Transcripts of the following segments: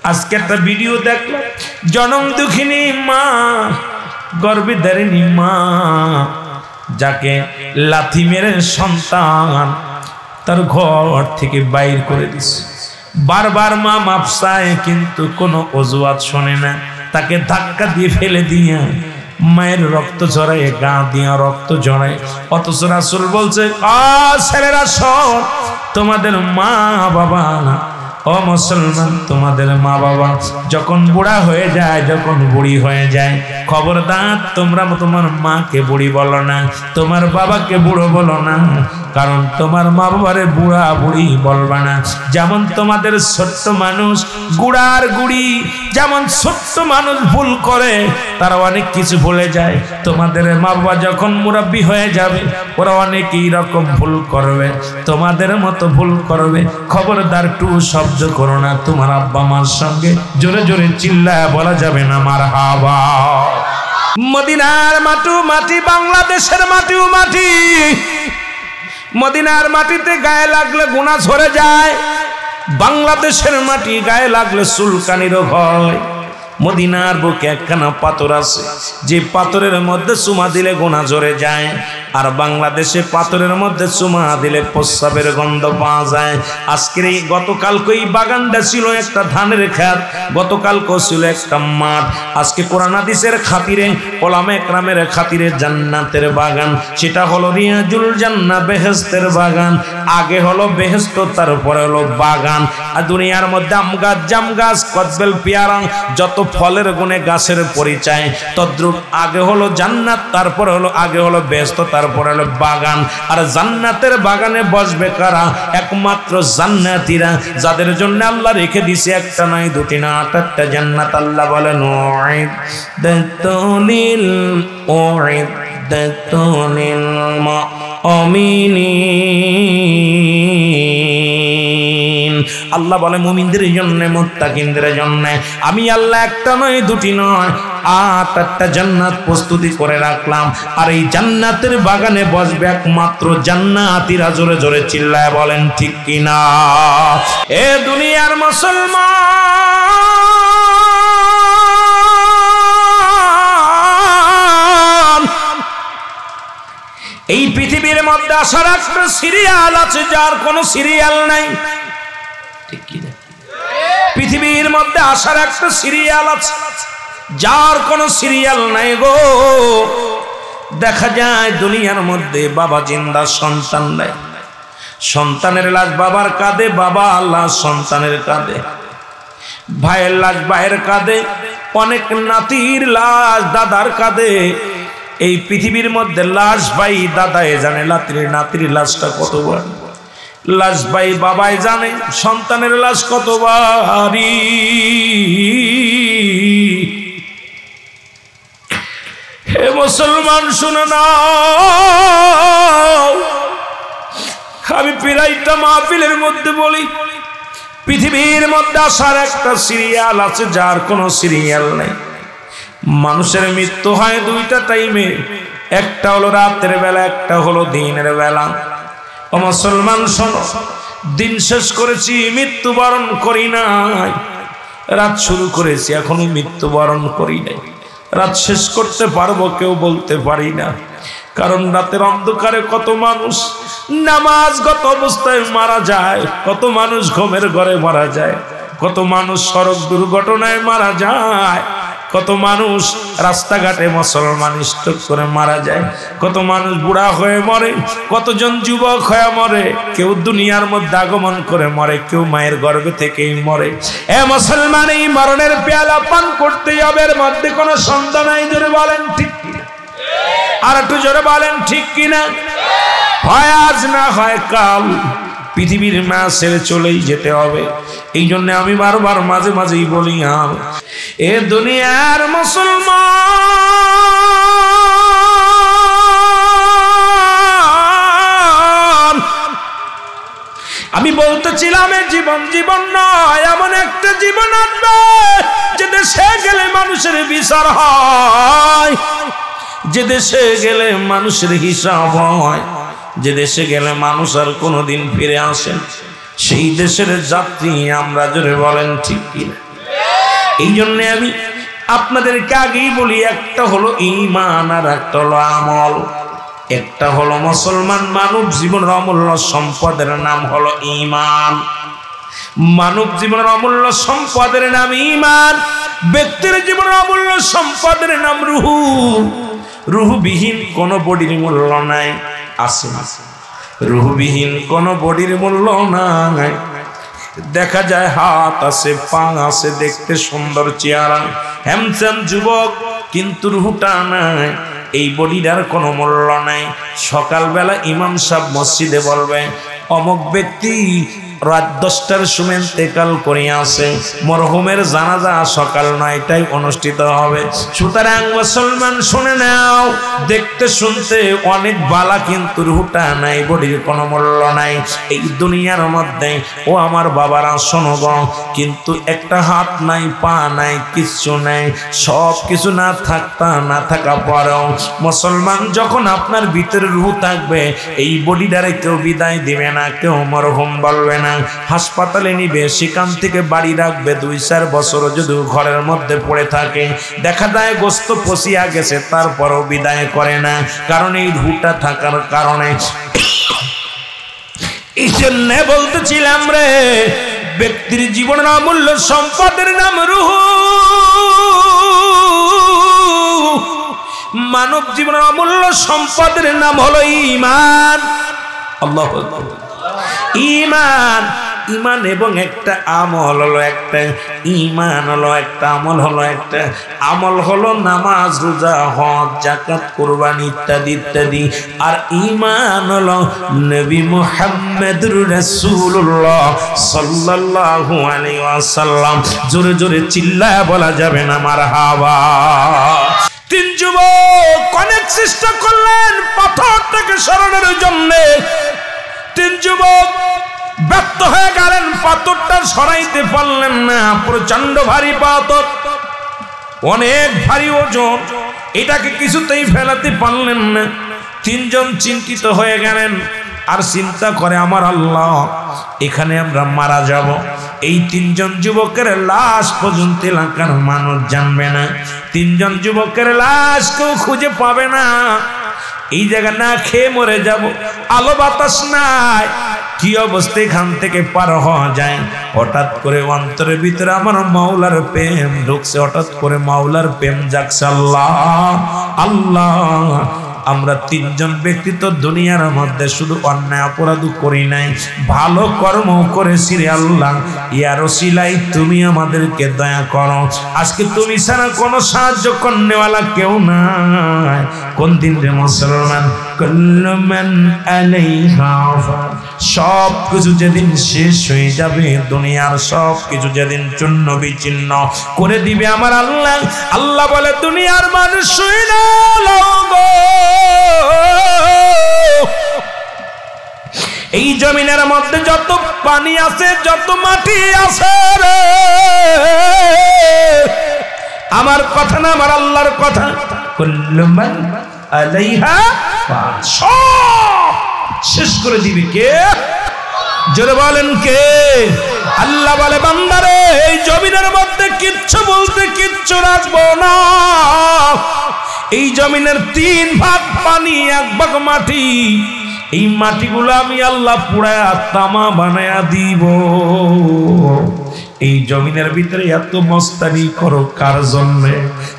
আজকে একটা ভিডিও দেখলাম, জনম দুঃখিনী মা, গর্ভধারিণী মা, যাকে লাথি মেরে সন্তান তার ঘর থেকে বাইর করে দিছে। বারবার মা মাপ চায়, কিন্তু কোনো অজুহাত শোনে না। তাকে ধাক্কা দিয়ে ফেলে দিয়া মায়ের রক্ত ঝরায়, গা দিয়া রক্ত ঝরায়। অথচ রাসূল বলছে, ছেলেরা শোন, তোমাদের মা বাবা, ও মুসলমান, তোমাদের মা বাবা যখন বুড়া হয়ে যায়, যখন বুড়ি হয়ে যায়, খবরদার তোমরা তোমার মাকে বুড়ি বলো না, তোমার বাবাকে বুড়ো বলো না। কারণ তোমার মা বাবারে বুড়া বুড়ি বলবা না। যেমন তোমাদের ছোট্ট মানুষ গুড়ার গুড়ি, যেমন ছোট্ট মানুষ ভুল করে, তারা অনেক কিছু ভুলে যায়। তোমাদের মা বাবা যখন মুরব্বী হয়ে যাবে, ওরা অনেকই রকম ভুল করবে, তোমাদের মতো ভুল করবে। খবরদার টু শব্দ করো না তোমার আব্বা মার সঙ্গে, জোরে জোরে চিল্লায় বলা যাবে না মারহাবা। মদিনার মাটি মাটি, বাংলাদেশের মাটিও মাটি। মদিনার মাটিতে গায়ে লাগলে গুনাহ ঝরে যায়, বাংলাদেশের মাটি গায়ে লাগলে চুলকানিরও হয়। মদিনার বুকে একখানা পাথর আছে, যে পাথরের মধ্যে চুমা দিলে গুনাহ ঝরে যায়। আর বাংলাদেশে পাথরের মধ্যে চুমা দিলে প্রস্রাবের গন্ধ পাওয়া যায়। আজকের এই গতকালকে এই বাগানটা ছিল একটা ধানের খেত, গতকালকে ছিল একটা মাঠ। আজকে কোরআন হাদিসের খাতিরে, ওলামা একরামের খাতিরে জান্নাতের বাগান, সেটা হলো রিয়াজুল জান্নাহ, বেহেশতের বাগান। আগে হলো বেহেশত, তারপরে হলো বাগান। আর দুনিয়ার মধ্যে আম গাছ, জাম গাছ, কদবেল, পেয়ারা, যত ফলের গুণে গাছের পরিচয়, তদ্রুপ আগে হলো জান্নাত, তারপরে হলো আগে হলো বেহেশত, তারপরে হলো বাগান। আর জান্নাতের বাগানে বসবে কারা? একমাত্র জান্নাতীরা, যাদের জন্য আল্লাহ রেখে দিয়েছে একটা নয়, দুটি না, 8টা জান্নাত। আল্লাহ বলেন উইদ্দাতুলিল মুমিনিন। আল্লাহ বলে মুমিনদের জন্য, মুত্তাকিনদের জন্য আমি আল্লাহ একটা নয়, দুটি নয়, 8টা জান্নাত প্রস্তুতি করে রাখলাম। আর এই জান্নাতের বাগানে বসবে একমাত্র জান্নাতীরা। জোরে জোরে চিল্লায় বলেন ঠিক কিনা? এ দুনিয়ার মুসলমান, এই পৃথিবীর মধ্যে আসার একটা সিরিয়াল আছে, যার কোনো সিরিয়াল নাই। ঠিক কিনা? পৃথিবীর মধ্যে আসার একটা সিরিয়াল আছে, যার কোনো সিরিয়াল নাই গো। দেখা যায় দুনিয়ার মধ্যে বাবা জিন্দা, সন্তান নাই। সন্তানের লাশ বাবার কাঁধে, বাবা লাশ সন্তানের কাঁধে, ভাইয়ের লাশ ভাইয়ের কাঁধে, অনেক নাতির লাশ দাদার কাঁধে। এই পৃথিবীর মধ্যে লাশ ভাই দাদায় জানে, নাতির লাশটা কতবার। লাশ ভাই বাবাই জানে, সন্তানের লাশ কতবারই। হে মুসলমান শুনে নাও, আমি প্রায়টা মাহফিলের মধ্যে বলি, পৃথিবীর মধ্যে আসার একটা সিরিয়াল আছে, যার কোনো সিরিয়াল নেই। মানুষের মৃত্যু হয় 2টা টাইমে, একটা হলো রাতের বেলা, একটা হলো দিনের বেলা। ও মুসলমান শোনো, দিন শেষ করেছি, মৃত্যুবরণ করি নাই। রাত শুরু করেছি, এখনো মৃত্যুবরণ করি নাই। রাত শেষ করতে পারবো কেউ বলতে পারি না। কারণ রাতের অন্ধকারে কত মানুষ নামাজগত অবস্থায় মারা যায়, কত মানুষ ঘুমের ঘরে মারা যায়, কত মানুষ সড়ক দুর্ঘটনায় মারা যায়, কত মানুষ রাস্তাঘাটে মুসলমান স্ট্রোক করে মারা যায়, কত মানুষ বুড়া হয়ে মরে, কতজন যুবক হয়ে মরে, কেউ দুনিয়ার মধ্যে আগমন করে মরে, কেউ মায়ের গর্ভে থেকেই মরে। এ মুসলমান, এই মরণের পেয়ালা পান করতে হবে, এর মধ্যে কোনো সন্দেহ নাই। জোরে বলেন ঠিক কিনা? আর একটু জোরে বলেন ঠিক কিনা? হয় আজ না হয় কাল, পৃথিবীর মা ছেড়ে চলেই যেতে হবে। এই জন্য আমি বারবার মাঝে মাঝেই বলি, এ দুনিয়ার মুসলমান, আমি বলতেছিলাম এ জীবন জীবন নয়, এমন একটা জীবন আসবে যে দেশে গেলে মানুষের বিচার হয়, যে দেশে গেলে মানুষের হিসাব হয়, যে দেশে গেলে মানুষ আর কোনোদিন ফিরে আসেন। সেই দেশের যাত্রী আমরা। জোরে বলেন ঠিক কিনা? এই জন্য আমি আপনাদেরকে আগেই বলি, একটা হলো ঈমান আর একটা হলো আমল। একটা হলো মুসলমান মানব জীবনের অমূল্য সম্পদের নাম হলো ঈমান। মানব জীবনের অমূল্য সম্পদের নাম ঈমান, ব্যক্তির জীবনের অমূল্য সম্পদের নাম রূহ। রূহবিহীন কোন বডির মূল্য নাই, আছে রূহবিহীন কোন বডির মূল্য নাই। দেখা যায় হাত আছে, পা আছে, দেখতে সুন্দর চেহারা, হ্যামস্যাম যুবক, কিন্তু রূহটা নাই। এই বডিটার কোনো মূল্য নাই। সকালবেলা ইমাম সাহেব মসজিদে বলবে অমুক ব্যক্তি রাত 10টার সময় ইন্তেকাল করে আসে, মরহুমের জানাজা সকাল 9টায় অনুষ্ঠিত হবে। সুতরাং মুসলমান শুনে নাও, দেখতে শুনতে অনেক বালা, কিন্তু রূহটা নাই, বডির কোনো মূল্য নাই এই দুনিয়ার মধ্যে। ও আমার বাবারা শোনো গো, কিন্তু একটা হাত নাই, পা নাই, কিচ্ছু নাই। সব কিছু না থাকা পরেও মুসলমান যখন আপনার ভিতরে রূহ থাকবে, এই বডিটারে কেউ বিদায় দিবে না, কেউ মরহুম বলবে না। হাসপাতালে নিবে, সেখান থেকে বাড়ি রাখবে 2-4 বছর যদি ঘরের মধ্যে পড়ে থাকে। দেখা যায় গোস্ত পচিয়া গেছে, তারপরও বিদায় করে না, কারণ এই রূহটা থাকার কারণে। এই জন্য বলতেছিলাম রে, ব্যক্তির জীবনের অমূল্য সম্পদের নাম রূহ। মানব জীবনের অমূল্য সম্পদের নাম হলো ঈমান। আল্লাহু আকবার। ঈমান, ঈমান এবং একটা আমল হলো একটা। ঈমান হলো একটা, আমল হলো একটা। আমল হলো নামাজ, রোজা, হজ, যাকাত, কুরবানি ইত্যাদি ইত্যাদি। আর ঈমান হলো নবী মুহাম্মদুর রাসূলুল্লাহ সাল্লাল্লাহু আলাইহি ওয়াসাল্লাম। জোরে জোরে চিল্লায়া বলা যাবে না মারহাবা। 3 যুবক অনেক চেষ্টা করলেন পাথরটাকে সরানোর জন্য। 3 যুবক ব্যর্থ হয়ে গেলেন, পাথরটা সরাইতে পারলেন না। প্রচন্ড ভারী পাথর, অনেক ভারী ওজন, এটাকে কিছুতেই ফেলাতে পারলেন না। 3 জন চিন্তিত হয়ে গেলেন, আর চিন্তা করে আমার আল্লাহ, এখানে আমরা মারা যাব। এই 3 জন যুবকের লাশ পর্যন্ত এলাকার মানুষ জানবে না। 3 জন যুবকের লাশ কেউ খুঁজে পাবে না। এই জায়গা না খেয়ে মরে যাব, আলো বাতাস নাই, কি অবস্থা এখান থেকে পার হওয়া যায়। হঠাৎ করে অন্তরের ভিতরে আমার মাওলার প্রেম ঢুকছে, হঠাৎ করে মাওলার প্রেম জাগছে। আল্লাহ আল্লাহ, আমরা 3 জন ব্যক্তি তো দুনিয়ার মধ্যে শুধু অন্যায় অপরাধ করি নাই, ভালো কর্ম করেছি রে আল্লাহ। ইয়া রাসূলাই, তুমি আমাদেরকে দয়া করো। আজকে তুমি ছাড়া কোনো সাহায্য করনেওয়ালা কেউ নাই। কোন দিন রে মুসলমান, কুল্লু মান আলাইহা ফান, সব কিছু যেদিন শেষ হয়ে যাবে, দুনিয়ার সব কিছু যেদিন চূর্ণ বিচ্ছিন্ন করে দিবে আমার আল্লাহ। আল্লাহ বলে, দুনিয়ার মানুষ শুই না লগো, এই জমিনের মধ্যে যত পানি আছে, যত মাটি আছে রে, আমার কথা না, আমার আল্লাহর কথা। কুল্লু মান আলাইহা ফান, সব শেষ করে দিবে কে? জোরে বলেন কে? আল্লাহ বলে, বান্দারে, এই জমিনের মধ্যে কিচ্ছু বলতে কিচ্ছু রাখবো না। এই জমিনের 3 ভাগ পানি, 1 ভাগ মাটি। এই মাটিগুলো আমি আল্লাহ পুড়ায়া তামা বানায়া দিব। এই জমিনের ভিতরে এত মস্তানি করো কার জন্য?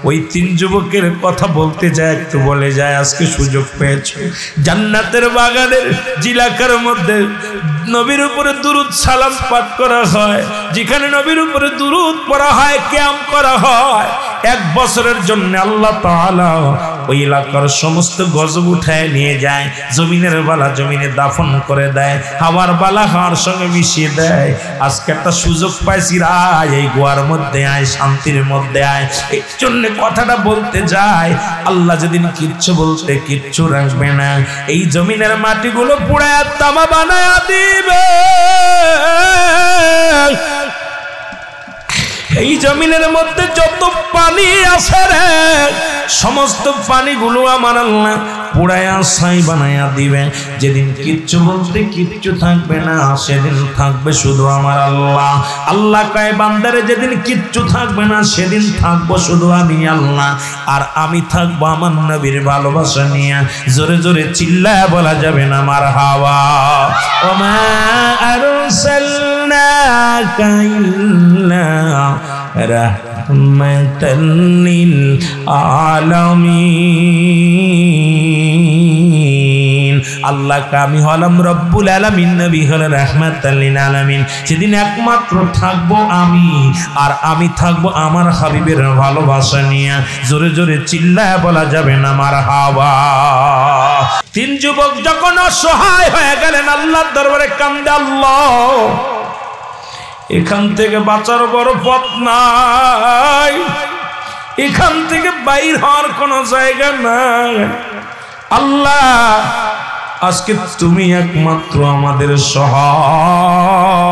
ওই 3 যুবকের কথা বলতে যায়, একটু বলে যায়, আজকে সুযোগ পেয়েছে জান্নাতের বাগানের জিলাকার মধ্যে নবীর উপরে দুরুদ সালাম পাঠ করা হয়। যেখানে নবীর উপরে দুরুদ পড়া হয়, কিয়াম করা হয়, 1 বছরের জন্য আল্লাহ তাআলা ওই এলাকার সমস্ত গজব উঠায় নিয়ে যায়। জমিনের বালা জমিনে দাফন করে দেয়, হাওয়ার বালা হাওয়ার সঙ্গে মিশিয়ে দেয়। আজকে একটা সুযোগ পাইছি, রায় এই গোয়ার মধ্যে আয়, শান্তির মধ্যে আয়। এই জন্য কথাটা বলতে যায়, আল্লাহ যেদিন কিচ্ছু বলতে কিচ্ছু রাখবে না, এই জমিনের মাটিগুলো পুড়ায় তামা বানায়া দিবে। এই জমিনের মধ্যে যত পানি আছে রে, সমস্ত পানিগুলো আমার আল্লাহ পোড়ায়া ছাই বানায়া দিবে। যেদিন কিচ্ছু বলতে কিচ্ছু থাকবে না, সেদিন থাকবে শুধু আমার আল্লাহ। আল্লাহ কয় বান্দারে যেদিন কিচ্ছু থাকবে না সেদিন থাকবো শুধু আমি আল্লাহ, আর আমি থাকবো আমার নবীর ভালোবাসা নিয়ে। জোরে জোরে চিল্লায় বলা যাবে না মারহাবা। ওমা আরসালনাকা ইল্লা রাহমাতাল লিল আলামিন। আল্লাহ আমি হলাম রব্বুল আলামিন, নবী হল রাহমাতাল লিল আলামিন। সেদিন একমাত্র থাকবো আমি, আর আমি থাকবো আমার হাবিবের ভালোবাসা নিয়ে। জোরে জোরে চিল্লায় বলা যাবে না মারহাবা। তিন যুবক যখন অসহায় হয়ে গেলেন আল্লাহর দরবারে কান্দে, আল্লাহ এখান থেকে বাঁচার বড় পথ নাই, এখান থেকে বাইর হওয়ার কোনো জায়গা নাই। আল্লাহ আজকে তুমি একমাত্র আমাদের সহায়,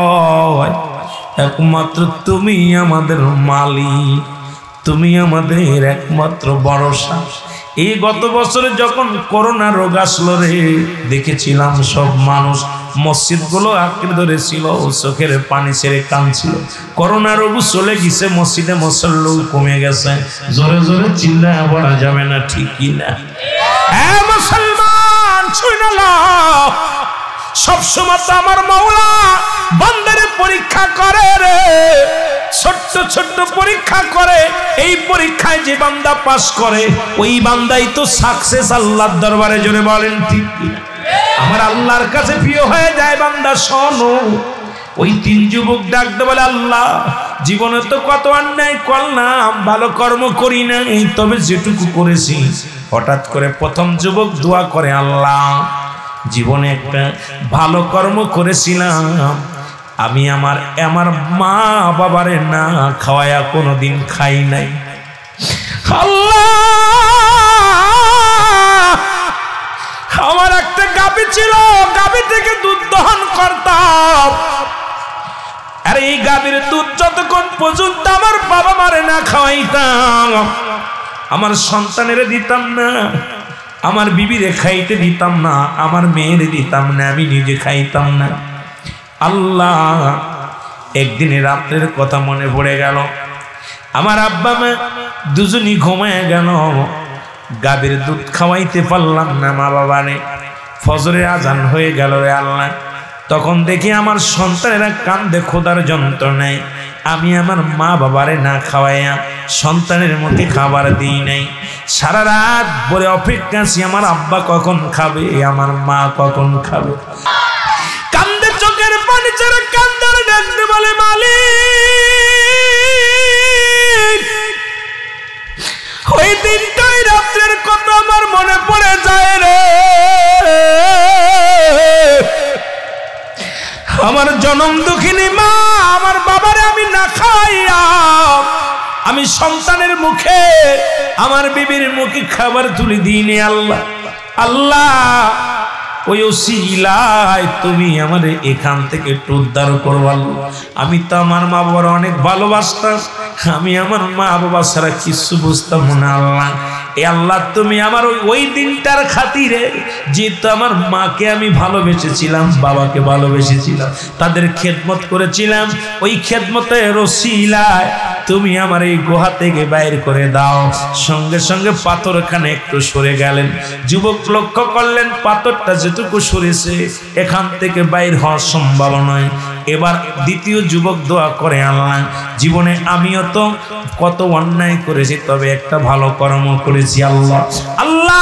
একমাত্র তুমি আমাদের মালিক, তুমি আমাদের একমাত্র ভরসা। এই গত বছরে যখন করোনা রোগ আসলো রে, দেখেছিলাম সব মানুষ মসজিদগুলো আঁকড়ে ধরেছিল, চোখের পানি ছেড়ে কাঁদছিল। করোনা রোগ চলে গেছে, মসজিদে মুসল্লি কমে গেছে। জোরে জোরে চিল্লায় বলা যাবে না ঠিক কি না? হ্যাঁ মুসলমান, শুনে নাও, সবসময় তো আমার মাওলা বান্দারে পরীক্ষা করে রে, ছোট্ট ছোট্ট পরীক্ষা করে। এই পরীক্ষায় যে বান্দা পাস করে ওই বান্দাই তো সাকসেস আল্লাহর দরবারে। জোরে বলেন ঠিক কি? আমার আল্লাহর কাছে প্রিয় হয়ে যায়। বান্দা শোনো, ওই তিন যুবক ডাকতে বলে, আল্লাহ জীবনে তো কত অন্যায় করলাম, ভালো কর্ম করি না, তবে যেটুকু করেছি। হঠাৎ করে প্রথম যুবক দোয়া করে, আল্লাহ জীবনে একটা ভালো কর্ম করেছিলাম, আমি আমার মা বাবারে না খাওয়ায়া কোনোদিন খাই নাই। আল্লাহ আমার একটা গাভী ছিল, গাভী থেকে দুধ দহন করতাম, আর এই গাভীর দুধ যতক্ষণ পর্যন্ত আমার বাবা মারে না খাওয়াইতাম, আমার সন্তানের দিতাম না, আমার বিবিরে খাইতে দিতাম না, আমার মেয়েরে দিতাম না, আমি নিজে খাইতাম না। আল্লাহ একদিনে রাত্রের কথা মনে পড়ে গেল, আমার আব্বা মা দুজনই ঘুমায় গেল, গাভীর দুধ খাওয়াইতে পারলাম না মা বাবারে। ফজরের আজান হয়ে গেল রে আল্লাহ, তখন দেখি আমার সন্তানেরা কান্দে ক্ষুধার যন্ত্রণায়। আমি আমার মা বাবারে না খাওয়াইয়া সন্তানের মুখে খাবার দিই নাই। সারা রাত বলে অপেক্ষা আছি, আমার আব্বা কখন খাবে, আমার মা কখন খাবে। কান্দে চোখের পানি ছেড়ে কান্দার ডাকতে বলে, মালিক ওই দিনটাই রাত্রের কথা আমার মনে পড়ে যায় রে। আমার জনম দুঃখিনী মা আমার বাবারে আমি না খাইয়া আমি সন্তানের মুখে আমার বিবির মুখে খাবার তুলে দিইনি। আল্লাহ আল্লাহ ওই ওসিলায় তুমি আমাদের এখান থেকে একটু উদ্ধার করো। আল্লাহ আমি তো আমার মা বাবার অনেক ভালোবাসতাম, আমি আমার মা বাবা ছাড়া কিছু বুঝতাম না। আল্লাহ এ আল্লাহ তুমি আমার ওই দিনটার খাতিরে, যেহেতু আমার মাকে আমি ভালোবেসেছিলাম, বাবাকে ভালোবেসেছিলাম, তাদের খেদমত করেছিলাম, ওই খেদমতের ওসিলায় তুমি আমার এই গুহা থেকে বাইর করে দাও। সঙ্গে সঙ্গে পাথরখানে একটু সরে গেলেন। যুবক লক্ষ্য করলেন পাথরটা যেটুকু সরেছে এখান থেকে বাইর হওয়া সম্ভব নয়। এবার দ্বিতীয় যুবক দোয়া করে, আল্লাহ জীবনে আমিও তো কত অন্যায় করেছি, তবে একটা ভালো কর্ম করেছি। আল্লাহ আল্লাহ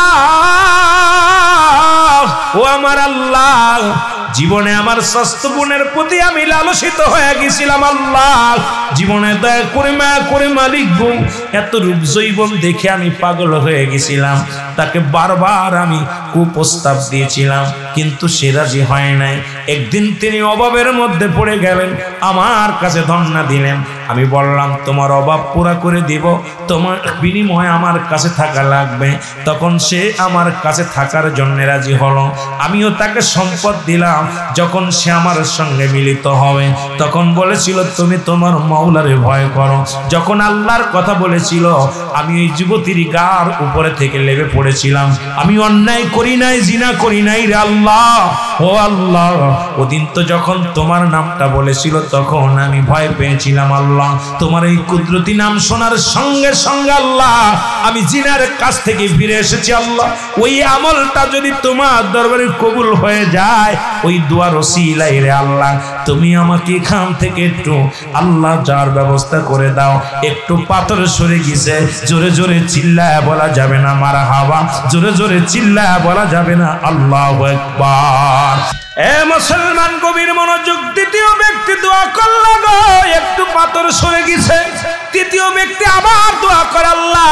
ও আমার আল্লাহ, জীবনে আমার স্বাস্থ্য বোনের প্রতি আমি লালসিত হয়ে গেছিলাম। আল্লাহ জীবনে দয়া করে মায়া করে মালিক গো, এত রূপ জৈবন দেখে আমি পাগল হয়ে গেছিলাম। তাকে বারবার আমি কুপ্রস্তাব দিয়েছিলাম, কিন্তু সে রাজি হয় নাই। একদিন তিনি অভাবের মধ্যে পড়ে গেলেন, আমার কাছে ধন্না দিলেন। আমি বললাম তোমার অভাব পুরা করে দিব, তোমার বিনিময়ে আমার কাছে থাকা লাগবে। তখন সে আমার কাছে থাকার জন্য রাজি হলো। আমিও তাকে সম্পদ দিলাম। যখন সে আমার সঙ্গে মিলিত হবে তখন বলেছিল তুমি তোমার মাওলারে ভয় করো। যখন আল্লাহর কথা বলেছিল আমি ওই যুবতীর গার উপরে থেকে লেগে পড়েছিলাম। আমি অন্যায় করি নাই, জিনা করি নাই রে আল্লাহ। ও আল্লাহ, ওদিন তো যখন তোমার নামটা বলেছিল তখন আমি ভয় পেয়েছিলাম আল্লাহ। তোমার এই কুদরতি নাম শোনার সঙ্গে সঙ্গে আল্লাহ আমি জিনার কাছ থেকে ফিরে এসেছি আল্লাহ। ওই আমলটা যদি তোমার দরবারে কবুল হয়ে যায়, ওই দুয়ার ওসিলায় রে আল্লাহ তুমি আমাকে এখান থেকে একটু আল্লাহ যাওয়ার ব্যবস্থা করে দাও। একটু পাথর সরে গেছে, জোরে জোরে চিল্লায় বলা যাবে না মারহাবা, জোরে জোরে চিল্লায় বলা যাবে না আল্লাহু আকবার। এ মুসলমান গভীর মনোযোগ। দ্বিতীয় ব্যক্তি দোয়া করলো গো, একটু পাথর সরে গেছে। তৃতীয় ব্যক্তি আবার দোয়া করে আল্লাহ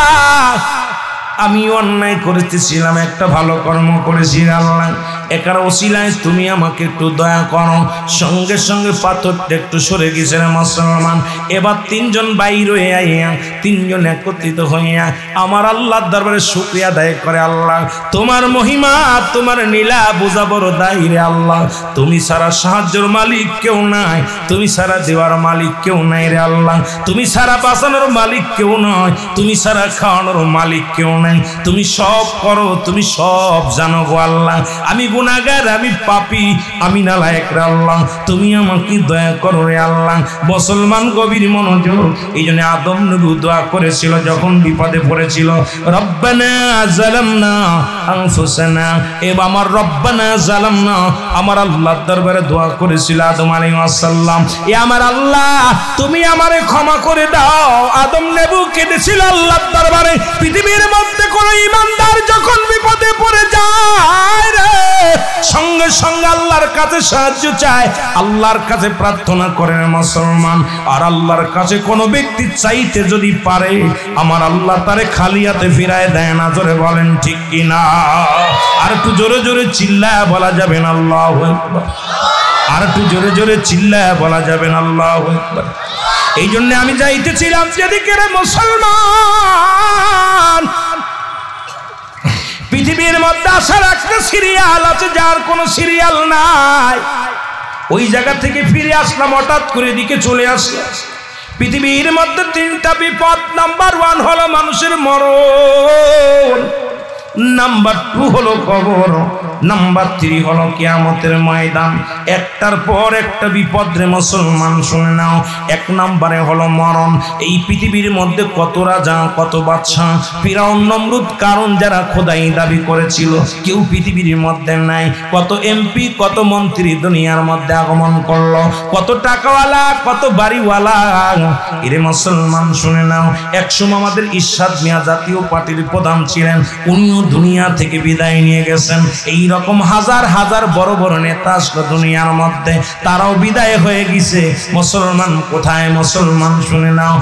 আমি অন্যায় করেছিলাম, একটা ভালো কর্ম করেছি আল্লাহ, একার ওসিলায় তুমি আমাকে একটু দয়া করো। সঙ্গে সঙ্গে পাথরটা একটু সরে গেছে রে মুসলমান। এবার তিনজন বাইর হয়ে আইয়া, তিনজন একত্রিত হইয়া আমার আল্লাহর দরবারে শুকরিয়া আদায় করে আল্লাহ তোমার মহিমা, তোমার নীলা বোঝা বড় দায় রে আল্লাহ। তুমি সারা সাহায্যের মালিক কেউ নাই, তুমি সারা দেওয়ার মালিক কেউ নাই রে আল্লাহ। তুমি সারা বাঁচানোর মালিক কেউ নয়, তুমি সারা খাওয়ানোর মালিক কেউ নাই। তুমি সব করো, তুমি সব জানো গো আল্লাহ। আমি গুনাহগার, আমি পাপী, আমি নালায়েক রে আল্লাহ। তুমি আমাকে দয়া করো রে আল্লাহ। মুসলমান গভীর মনোযোগ। এই জন্য আদম নবী দোয়া করেছিল যখন বিপদে পড়েছিল, রব্বানা যালামনা আনফুসানা। আমার রব্বানা যালামনা আমার আল্লাহর দরবারে দোয়া করেছিল আদম আলাইহিস সালাম, এ আমার আল্লাহ তুমি আমারে ক্ষমা করে দাও। আদম নবী কেঁদেছিল আল্লাহর দরবারে। পৃথিবীর মধ্যে কোন ঈমানদার যখন বিপদে পড়ে যায় রে, সঙ্গে সঙ্গে আল্লাহর কাছে সাহায্য চায়, আল্লাহর কাছে প্রার্থনা করে মুসলমান। আর আল্লাহর কাছে কোনো ব্যক্তি চাইতে যদি পারে, আমার আল্লাহ তারে খালি হাতে ফিরায় দেয় না। জোরে বলেন ঠিক কিনা? আর একটু জোরে জোরে চিল্লায় বলা যাবেন আল্লাহু আকবার। আর একটু জোরে জোরে চিল্লায় বলা যাবেন আল্লাহু আকবার। এই জন্য আমি যাইতেছিলাম যেদিকে রে মুসলমান, পৃথিবীর মধ্যে আসার একটা সিরিয়াল আছে যার কোনো সিরিয়াল নাই। ওই জায়গা থেকে ফিরে আসলাম, হঠাৎ করে দিকে চলে আসলাম। পৃথিবীর মধ্যে তিনটা বিপদ। নাম্বার 1 হলো মানুষের মরণ, নাম্বার 2 হলো কবর, নাম্বার 3 হলো কিয়ামতের ময়দান। একটার পর একটা বিপদ রে মুসলমান শুনে নাও। 1 নম্বরে হলো মরণ। এই পৃথিবীর মধ্যে কত রাজা, কত বাদশা, ফিরাউন, নমরুদ, কারণ যারা খোদাই দাবি করেছিল কেউ পৃথিবীর মধ্যে নাই। কত এমপি, কত মন্ত্রী দুনিয়ার মধ্যে আগমন করলো, কত টাকাওয়ালা, কত বাড়িওয়ালা। এরে মুসলমান শুনে নাও, একসময় আমাদের ইরশাদ মিয়া জাতীয় পার্টির প্রধান ছিলেন, উনিও দুনিয়া থেকে বিদায় নিয়ে গেছেন। এই রকম হাজার হাজার বড় বড় নেতা আসলো দুনিয়ার মধ্যে, তারাও বিদায় হয়ে গেছে। মুসলমান কোথায়? মুসলমান শুনে নাও,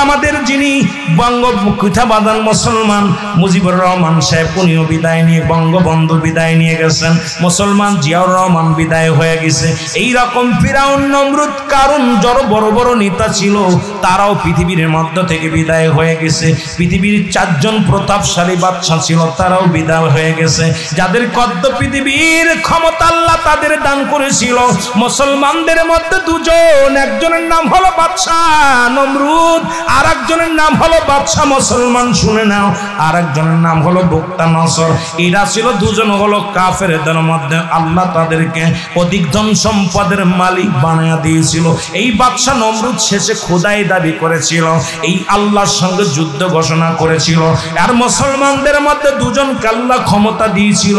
আমাদের যিনি বঙ্গবাদান মুসলমান মুজিবুর রহমান সাহেব, উনিও বিদায় নিয়ে, বঙ্গবন্ধু বিদায় নিয়ে গেছেন। মুসলমান জিয়াউর রহমান বিদায় হয়ে গেছে। এই রকম ফিরাউন, নমরুদ, কারণ যারা বড় বড় নেতা ছিল তারাও পৃথিবীর মধ্য থেকে বিদায় হয়ে গেছে। পৃথিবীর 4 জন প্রতাপশালী বাদশা ছিল, তারাও বিদায় হয়ে গেছে। যাদের কদ্দ পৃথিবীর ক্ষমতা আল্লাহ তাদের দান করেছিল, মুসলমানদের মধ্যে 2 জন। একজনের নাম হলো বাদশা নমরুদ, আর একজনের নাম হলো বাদশা মুসলমান শুনে নাও, আর একজনের নাম হলো বুকতানসর। এরা ছিল 2 জন হলো কাফেরদের মধ্যে। আল্লাহ তাদেরকে অধিক ধন সম্পদের মালিক বানিয়ে দিয়েছিল। এই বাদশা নমরুদ শেষে খোদাই দাবি করেছিল, এই আল্লাহর সঙ্গে যুদ্ধ ঘোষণা করেছিল। আর মুসলমানদের মধ্যে 2 জনকে আল্লাহ ক্ষমতা দিয়েছিল।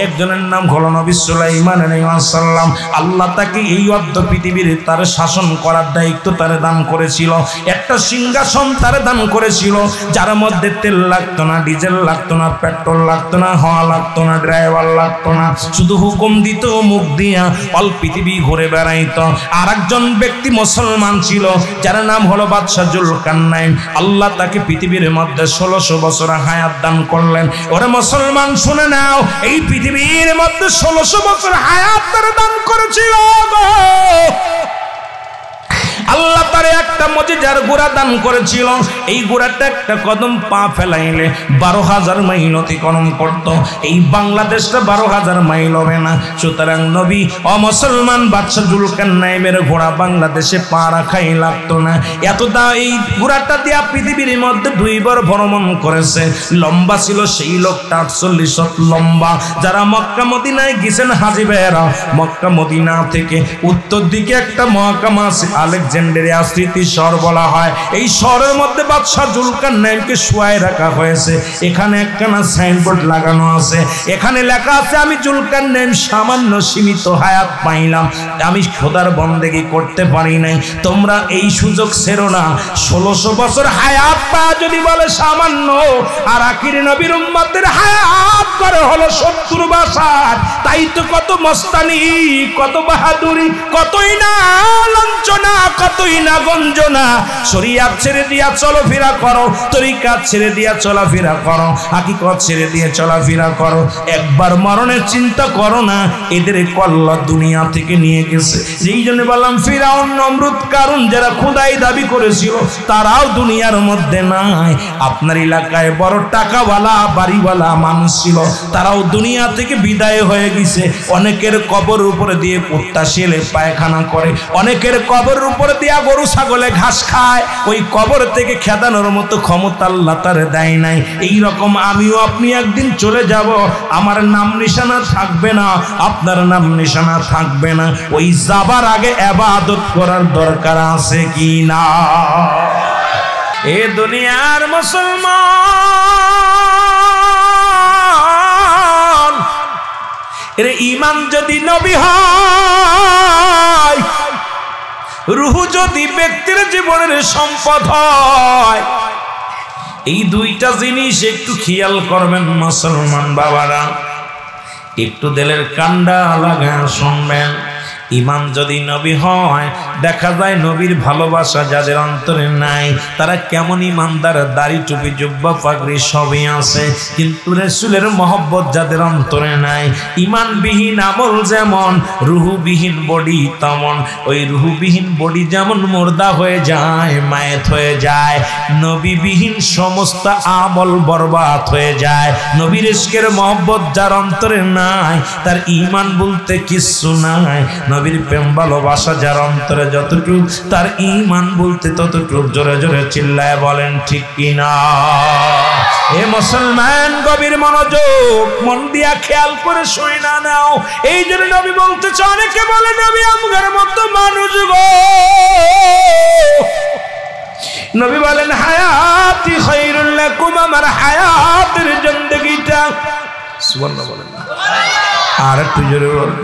একজনের নাম হলো নবী সুলাইমান আলাইহিস সালাম। আল্লাহ তাকে এই অর্ধ পৃথিবীর তার শাসন করার দায়িত্ব তারে দান করেছিল। একটা সিংহাসন তারে দান করেছিল, যার মধ্যে তেল লাগতো না, ডিজেল লাগতো না, পেট্রোল লাগতো না, হাওয়া লাগতো না, ড্রাইভার লাগতো না, শুধু হুকুম দিত মুখ দিয়া, অল পৃথিবী ঘুরে বেড়াইতো। আর একজন ব্যক্তি মুসলমান ছিল, যার নাম হলো বাদশা জুলকারনাইন। আল্লাহ তাকে পৃথিবীর মধ্যে 1600 বছর হায়াত দান করলেন। ওরে মুসলমান শুনে নাও, এই পৃথিবীর মধ্যে 1600 বছর হায়াত হায়াত তার দান করেছিল গো। আল্লাহ তারে একটা মুজিজার ঘোড়া দান করেছিল। এই ঘোড়াটা একটা কদম পা ফেলাইলে 12,000 মাইল অতিক্রম করত। এই বাংলাদেশটা 12,000 মাইল হবে না। সুতরাং নবী অমুসলমান বাদশাহ জুলকারনাইনের ঘোড়া বাংলাদেশে পা রাখাই লাগতো না। এতটা এই ঘোড়াটা দিয়া পৃথিবীর মধ্যে 2 বার ভ্রমণ করেছে। লম্বা ছিল সেই লোকটা 48 হাত লম্বা। যারা মক্কা মদিনায় গেছেন হাজী ভাইয়েরা, মক্কা মদিনা থেকে উত্তর দিকে একটা মহকাম আছে আলেকজান্ডারিয়া স্মৃতি শহর বলা হয়। এই শহরের মধ্যে বাদশাহ জুলকারনাইনকে শুয়ায় রাখা হয়েছে। এখানে একখানা সাইনবোর্ড লাগানো আছে, এখানে লেখা আছে আমি জুলকারনাইন সামান্য সীমিত হায়াত পাইলাম, আমি খোদার বন্দেগী করতে পারি নাই। তোমরা এই সুযোগ ছেড়ো না। 1600 বছর হায়াত পা যদি বলে সামান্য, আর আখির নবীর উম্মতের হায়াত করে হলো 70 বছর। তাই তো কত মস্তানি, কত বাহাদুরি, কতই না লাঞ্ছনা, কতই না গঞ্জনা। শরিয়াত ছেড়ে দিয়া চলাফেরা করো, তরিকাত ছেড়ে দিয়া চলাফেরা করো, হাকিকত ছেড়ে দিয়ে চলাফেরা করো। একবার মরণের চিন্তা করো না। এদের কল্লা দুনিয়া থেকে নিয়ে গেছে। যেই জন্য বললাম ফিরাউন, নমরুদ, কারুন যারা খোদাই দাবি করেছিল তারাও দুনিয়ার মধ্যে নাই। আপনার এলাকায় বড় টাকাওয়ালা বাড়িওয়ালা মানুষ ছিল, তারাও দুনিয়া থেকে বিদায় হয়ে গেছে। অনেকের কবর উপরে দিয়ে কুত্তা শেলে পায়খানা করে, অনেকের কবর উপরে দিয়া গরু ছাগলে ঘাস খায়। ওই কবর থেকে খেদানোর মতো ক্ষমতা আল্লাহ তারে দেয় নাই। এই রকম আমিও আপনি একদিন চলে যাব। আমার নাম নিশানা থাকবে না, আপনার নাম নিশানা থাকবে না। ওই যাবার আগে ইবাদত করার দরকার আছে কি না? এ দুনিয়ার মুসলমান, এর ঈমান যদি নবী হয়, রূহ যদি ব্যক্তির জীবনের সম্পদ হয়, এই দুইটা জিনিস একটু খেয়াল করবেন মুসলমান বাবারা, একটু দিলের কান্ডা লাগা শুনবেন। ঈমান যদি নবী হয়, দেখা যায় নবীর ভালোবাসা যাদের অন্তরে নাই তারা কেমন ঈমানদার, দাড়ি টুপি জুব্বা পাগড়ি সবই আছে, কিন্তু রাসূলের মহব্বত যাদের অন্তরে নাই। ঈমানবিহীন আমল যেমন, রূহবিহীন বডি তেমন। ওই রূহবিহীন বডি যেমন মুর্দা হয়ে যায়, মায়েত হয়ে যায়, নবীবিহীন সমস্ত আমল বরবাদ হয়ে যায়। নবীর ইশকের মহব্বত যার অন্তরে নাই, তার ঈমান বলতে কিচ্ছু নাই। নবীর প্রেম ভালোবাসা যার অন্তরে যতটুকু, তার ঈমান বলতে ততটুকু। জোরে জোরে চিল্লায় বলেন ঠিক কিনা? এ মুসলমান গভীর মনোযোগ, মন দিয়া খেয়াল করে শুনে না নাও। এই জন্য নবী বলতেছে, অনেকে বলে নবী আমগের মতো মানুষ গো। নবী বলেন হায়াতি খায়রুল লাকুম, আমার হায়াতের জিন্দেগিটা, সুবহানাল্লাহ বলেন না, আর একটু জোরে বলেন।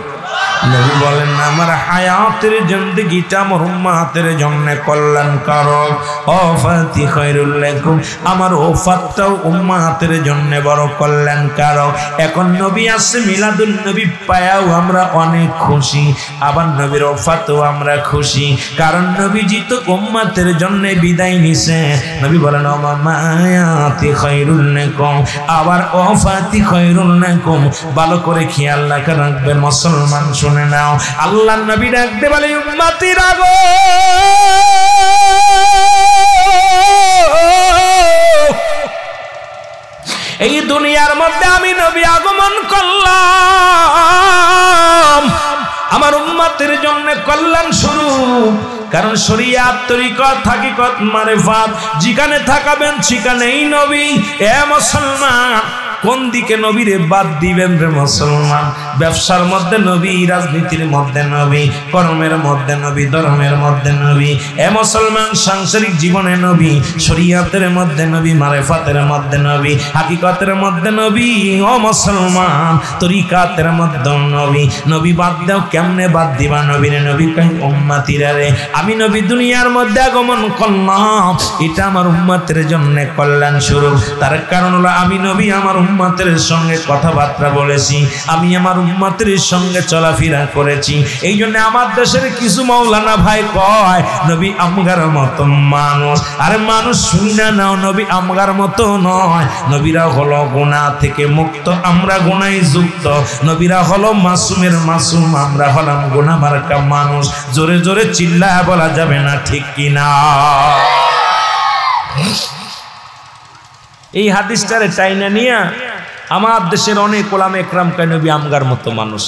নবী বলেন আমার হায়াতের জিন্দেগিটা আমার উম্মাতের জন্য কল্যাণকারক। ওফাতি খায়রুল লাকুম, আমার ওফাতটাও উম্মাতের জন্য বড় কল্যাণকারক। এখন নবী আসছে, মিলাদুন নবী পায়াও আমরা অনেক খুশি, আবার নবীর ওফাতেও আমরা খুশি, কারণ নবীজি তো উম্মাতের জন্য বিদায় নিছে। নবী বলেন মায়াতি খায়রুল লাকুম, আবার ওফাতি খায়রুল লাকুম। ভালো করে খেয়াল রাখবেন মুসলমান, শুনে নাও। আল্লাহর নবী ডাকতে বলে উম্মতিরা গো, এই দুনিয়ার মধ্যে আমি নবী আগমন করলাম আমার উম্মতের জন্য কল্যাণ স্বরূপ। কারণ শরিয়াত, তরিকত, হাকিকত, মারিফাত যেখানে থাকাবেন সেখানেই নবী। এ মুসলমান, কোন দিকে নবীরে বাদ দিবেন রে মুসলমান? ব্যবসার মধ্যে নবী, রাজনীতির মধ্যে নবী, কর্মের মধ্যে নবী, ধর্মের মধ্যে নবী। এ মুসলমান, সাংসারিক জীবনে নবী, শরিয়াতের মধ্যে নবী, মারিফাতের মধ্যে নবী, হাকিকতের মধ্যে নবী। ও মুসলমান, তরিকাতের মধ্যে নবী। নবী বাদ দাও, কেমনে বাদ দিবা নবীরে? নবী কই উম্মতিরা রে, আমি নবী দুনিয়ার মধ্যে আগমন করলাম, এটা আমার উম্মতের জন্য কল্যাণ স্বরূপ। তার কারণ হলো আমি নবী আমার উম্মতের সঙ্গে কথাবার্তা বলেছি, আমি আমার উম্মতের সঙ্গে চলাফেরা করেছি। এই জন্য আমার দেশের কিছু মাওলানা ভাই কয় নবী আমগার মতো মানুষ। আরে মানুষ শুনি না নাও, নবী আমগার মতো নয়। নবীরা হলো গুনাহ থেকে মুক্ত, আমরা গুনায় যুক্ত। নবীরা হলো মাসুমের মাসুম, আমরা হলাম গুনাহ মার্কা মানুষ। জোরে জোরে চিল্লায় বলা যাবে না, ঠিক কিনা? এই হাদিসটারে টাইনা নিয়া আমার দেশের অনেক ওলামা একরাম কয় নবী আমগার মতো মানুষ।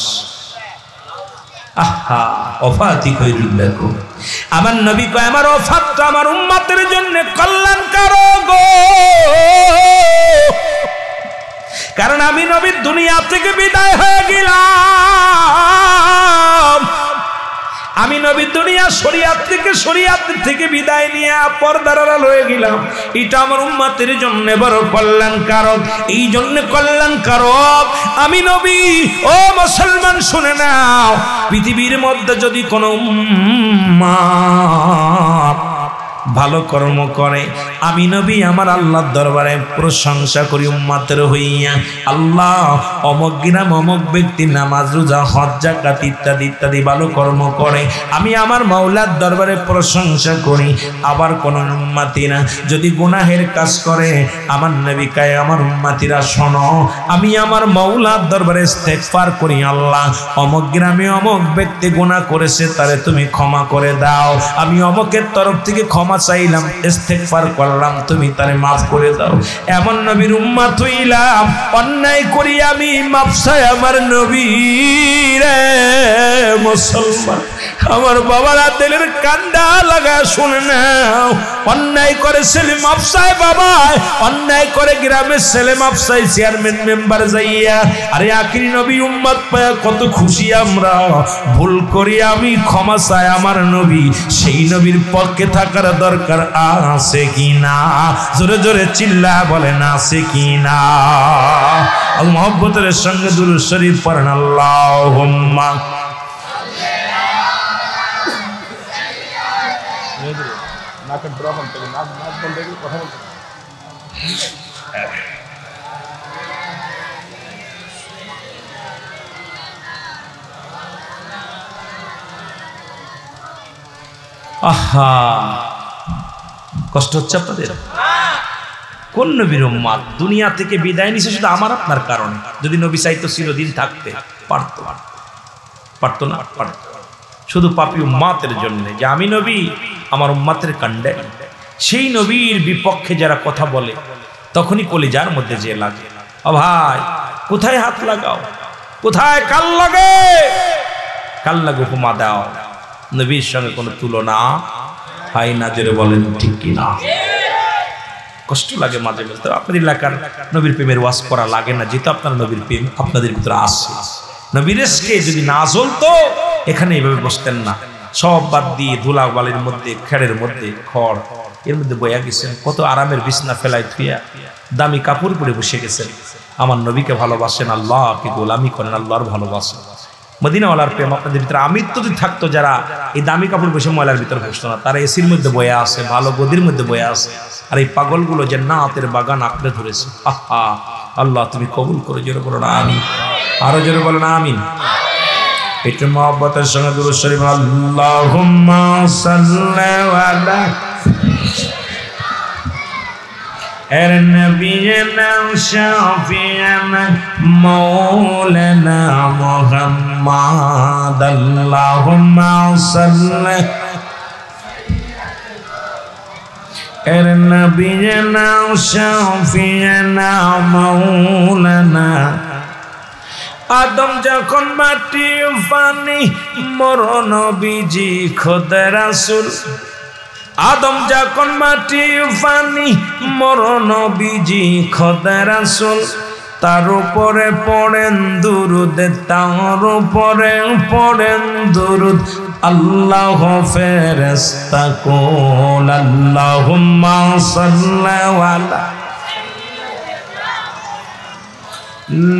আহা, ওফাতি কইরুল্লাহ। আমার নবী কয় আমার ওফাতটা আমার উম্মতের জন্য কল্যাণকারক গো, কারণ আমি নবী দুনিয়া থেকে বিদায় হয়ে গেলাম। আমি নবী দুনিয়া শরিয়াত থেকে বিদায় নিয়ে পর্দার আড়াল হয়ে গেলাম। এটা আমার উম্মতের জন্য বড় কল্যাণকারক। এই জন্য কল্যাণকারক আমি নবী। ও মুসলমান শুনে নাও, পৃথিবীর মধ্যে যদি কোনো উম্মত ভালো কর্ম করে, আমি নবী আমার আল্লাহর দরবারে প্রশংসা করি উম্মতের হইয়া, আল্লাহ অমুক গ্রাম অমুক ব্যক্তি নামাজ রোজা হজ যাকাত ইত্যাদি ইত্যাদি ভালো কর্ম করে, আমি আমার মাওলার দরবারে প্রশংসা করি। আবার কোন উম্মতিরা যদি গুনাহের কাজ করে, আমার নবী কয় আমার উম্মতিরা শোনো, আমি আমার মাওলার দরবারে ইস্তেগফার করি, আল্লাহ অমুক গ্রামে অমুক ব্যক্তি গুনাহ করেছে, তারে তুমি ক্ষমা করে দাও। আমি অমুকের তরফ থেকে ক্ষমা চাইলাম, ইস্তেগফার করলাম, তুমি তারে মাফ করে দাও। এমন নবীর উম্মত হইলাম, অন্যায় করি আমি মাফ চাই আমার নবী রে। মুসলমান আমার বাবারা দিলের কান্ডা লাগা শুনে নাও, অন্যায় করে ছেলে মাফ চাই বাবা, অন্যায় করে গ্রামের ছেলে মাফ চাই চেয়ারম্যান মেম্বার যাইয়া। আরে আখিরি নবী উম্মত পায়া কত খুশি আমরা। ভুল করি আমি ক্ষমা চাই আমার নবী, সেই নবীর পক্ষে থাকার দরকার আছে কিনা? জোরে জোরে চিল্লা বলেন আছে কিনা? মহব্বতের সঙ্গে দুরূদ শরীফ পড়েন আল্লাহুম্মা। আহা, কষ্ট হচ্ছে আপনাদের? কোন নবীর উম্মত দুনিয়া থেকে বিদায় নিছে শুধু আমার আপনার কারণে। যদি নবী চাইতো চিরদিন থাকতে পারতো না, শুধু পাপী উম্মতের জন্য, যে আমি নবী আমার উম্মতের কাণ্ডে। সেই নবীর বিপক্ষে যারা কথা বলে তখনই কলিজার মধ্যে যে লাগে। ও ভাই, কোথায় হাত লাগাও, কোথায় কাল লাগে, কাল লাগে উপমা দাও। নবীর সঙ্গে কোনো তুলনা হয় না, জোরে বলেন ঠিক কিনা? কষ্ট লাগে মাঝে মাঝে। আপনাদের এলাকার নবীর প্রেমের ওয়াজ করা লাগে না, যেহেতু আপনার নবীর প্রেম আপনাদের ভিতরে আসছে। নবীর ইশকে যদি না জ্বলতো এখানে এইভাবে বসতেন না। সব বাদ দিয়ে ধুলা বালির মধ্যে, খেড়ের মধ্যে, খড় এর মধ্যে বইয়া গেছেন। কত আরামের বিছনা ফেলায় থুইয়া দামি কাপড় পরে বসে গেছেন। আমার নবীকে ভালোবাসেন, আল্লাহকে গোলামি করেন, আল্লাহর ভালোবাসেন। মদিনাওয়ালার প্রেম আপনাদের ভিতরে আমৃত্যু যদি থাকতো, যারা এই দামি কাপড় বসে ময়লার ভিতরে বসতো না, তারা এসির মধ্যে বয়ে আছে, ভালো গদির মধ্যে বয়ে আছে। আর এই পাগলগুলো যে জান্নাতের বাগান আঁকড়ে ধরেছে। আহা, আল্লাহ তুমি কবুল করে, জোরে বলো না আমিন, আরো জোরে বলো না আমিন। একটু মহব্বতের সঙ্গে দুরূদ শরীফ আল্লাহুম্মা সাল্লি আলা নবিয়িনা শাফিয়ানা মাওলানা মুহাম্মাদ। আল্লাহুম্মা সাল্লি আলা নবিয়িনা শাফিয়ানা মাওলানা। আদম যখন মাটি পানি মোর নবীজি খোদা রাসূল। আদম যখন মাটি পানি মোর নবীজি খোদা রাসূল। তার উপরে পড়েন দুরুদ, তার উপরে পড়েন দুরুদ। আল্লাহ ফেরেশতা কুল আল্লাহুম্মা সাল্লি আলা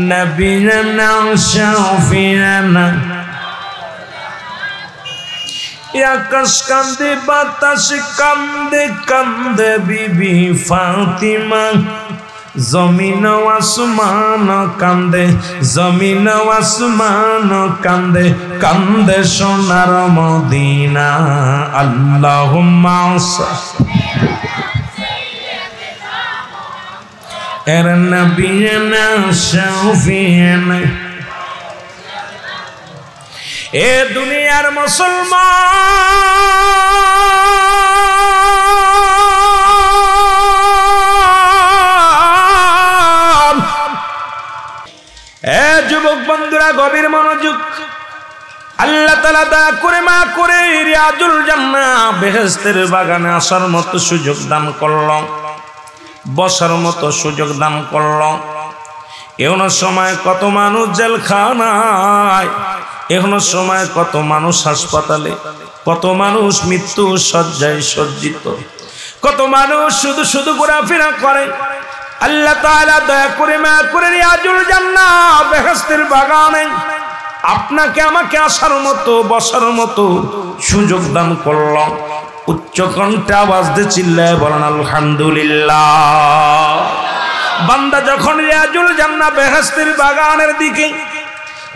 নবিয়িনা শাফিয়ানা। আকাশ কান্দে, বাতাস কান্দে, কান্দে বিবি ফাতিমা। জমিন আসমান কান্দে, জমিন আসমান কান্দে, কান্দে সোনার মদিনা। আল্লাহুম্মা এর নবিয়না শাফিয়ানা। এ দুনিয়ার মুসলমান, এ যুবক বন্ধুরা গভীর মনোযোগ। আল্লাহ তাআলা দয়া করে মা করে রিয়াজুল জান্নাহ বেহেশতের বাগানে আসার মতো সুযোগ দান করল, বসার মতো সুযোগ দান করল। এখনো সময় কত মানুষ জেলখানায়, এখনো সময় কত মানুষ হাসপাতালে, কত মানুষ মৃত্যু শয্যায় সজ্জিত, কত মানুষ শুধু শুধু ঘোরাফেরা করে। আল্লাহ তাআলা দয়া করে মায়া করে রিয়াজুল জান্নাহ বেহেশতের বাগানে আপনাকে আমাকে আসার মতো বসার মতো সুযোগ দান করল। উচ্চ কণ্ঠে আওয়াজ দিয়ে চিল্লায় বলেন আলহামদুলিল্লাহ। বান্দা যখন রিয়াজুল জান্নাহ বেহেশতের বাগানের দিকে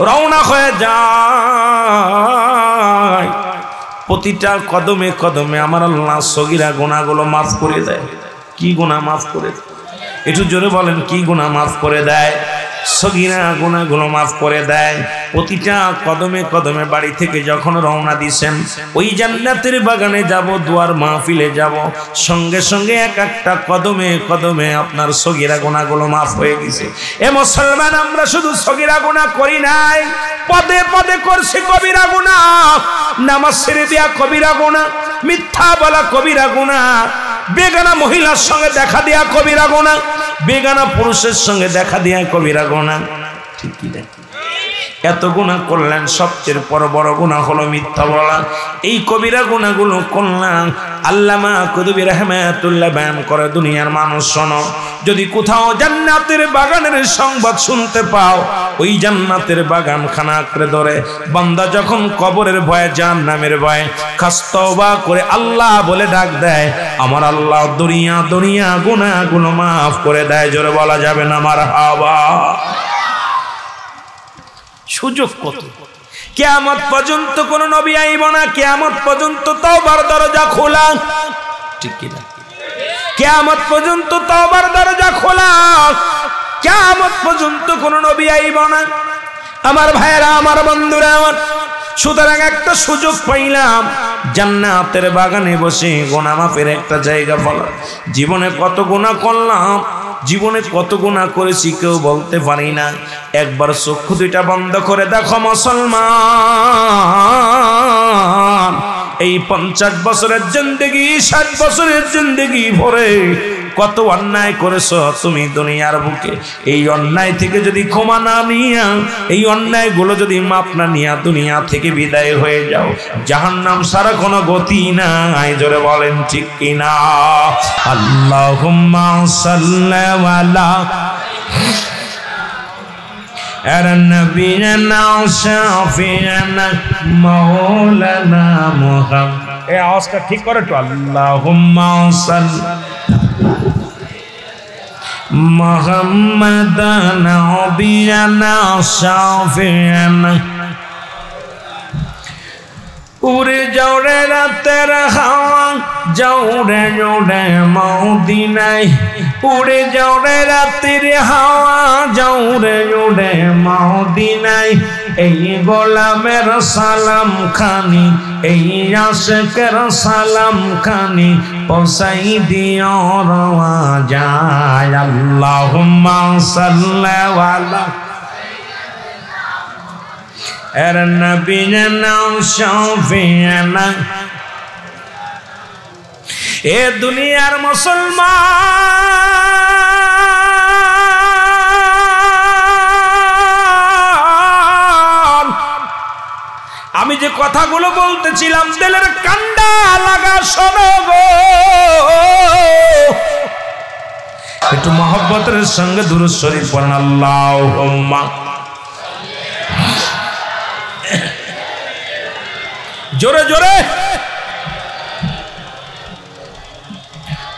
রওনা হয়ে যায়, প্রতিটা কদমে কদমে আমার আল্লাহ সগীরা গুনাহগুলো মাফ করে দেয়। কি গুনাহ মাফ করে দেয়? একটু জোরে বলেন, কি গুনাহ মাফ করে দেয়? সগীরা গুনাহগুলো মাফ করে দেয়। প্রতিটা কদমে কদমে বাড়ি থেকে যখন রওনা দিছেন ওই জান্নাতের বাগানে যাব, দুয়ার মাহফিলে যাব, সঙ্গে সঙ্গে এক একটা কদমে কদমে আপনার সগীরা গুনাহগুলো মাফ হয়ে গেছে। এ মুসলমান, আমরা শুধু সগীরা গুনাহ করি নাই, পদে পদে করছি কবিরা গুনাহ। নামাজ ছেড়ে দেয়া কবিরা গুনাহ, মিথ্যা বলা কবিরা গুনাহ, বেগানা মহিলার সঙ্গে দেখা দেয়া কবিরা গুনাহ, বেগানা পুরুষের সঙ্গে দেখা দেয়া কবিরা গুনাহ। ঠিক কি না? এত গুনাহ করলেন, সবচেয়ে বড় গুনাহ হলো মিথ্যা বলা। এই কবিরা গুনাহগুলো করলাম আল্লামা কুতুবী রাহমাতুল্লাহ বয়ান করে, দুনিয়ার মানুষ শোনো, যদি কোথাও জান্নাতের বাগানের সংবাদ শুনতে পাও, ওই জান্নাতের বাগান খানা আঁকড়ে ধরে বান্দা যখন কবরের ভয়ে জাহান্নামের ভয়ে খাস তওবা করে আল্লাহ বলে ডাক দেয়, আমার আল্লাহ দুনিয়া দুনিয়া গুনাহগুলো মাফ করে দেয়। জোরে বলা যাবে না মারহাবা? সুযোগ কত! কিয়ামত পর্যন্ত কোন নবী আইব না, কিয়ামত পর্যন্ত তওবার দরজা খোলা। ঠিক কি না? কিয়ামত পর্যন্ত তওবার দরজা খোলা, কিয়ামত পর্যন্ত কোন নবী আইব না। আমার ভাইরা, আমার বন্ধুরা আমার, সুতরাং একটা সুযোগ পাইলাম জান্নাতের বাগানে বসে গুনাহ মাফের একটা জায়গা পালাম। জীবনে কত গুনাহ করলাম, জীবনে কত গুনাহ করেছি কেউ বলতে পারি না। একবার চক্ষু দুইটা বন্ধ করে দেখো মুসলমান, এই 50 বছরের জিন্দেগি, 60 বছরের জিন্দেগি ভরে কত অন্যায় করেছো তুমি দুনিয়ার বুকে। এই অন্যায় থেকে যদি ক্ষমা না নিয়া, এই অন্যায়গুলো যদি মাপ না নিয়া দুনিয়া থেকে বিদায় হয়ে যাও, জাহান্নাম ছাড়া কোনো গতি নাই। জোরে বলেন ঠিক কিনা? আল্লাহুম্মা সাল্লি আলা নবিয়িনা শাফিয়ানা মাওলানা মুহাম্মদ। এই আওয়াজটা ঠিক করে তো, আল্লাহুম্মা সাল্লি মুহাম্মাদান নবিয়িনা শাফিয়ানা। উড়ে যাও রে রাতের হাওয়া, যাও রে জোড়ে মদিনায়, উড়ে যাও রে রাতের হাওয়া, যাও রে জোড়ে মদিনায়। এই গোলামের সালাম খানি, এই আশিকের সালাম খানি পৌঁছাই দিও রওয়া যায়। আল্লাহুম্মা সাল্লি আলা এর নবিয়িনা শাফিয়ানা। এ দুনিয়ার মুসলমান, আমি যে কথাগুলো বলতেছিলাম দিলের কান্ডা লাগা শোনো গো। একটু মহব্বতের সঙ্গে দুরূদ শরীফ পড়েন। আল্লাহুম্মা জোরে জোরে।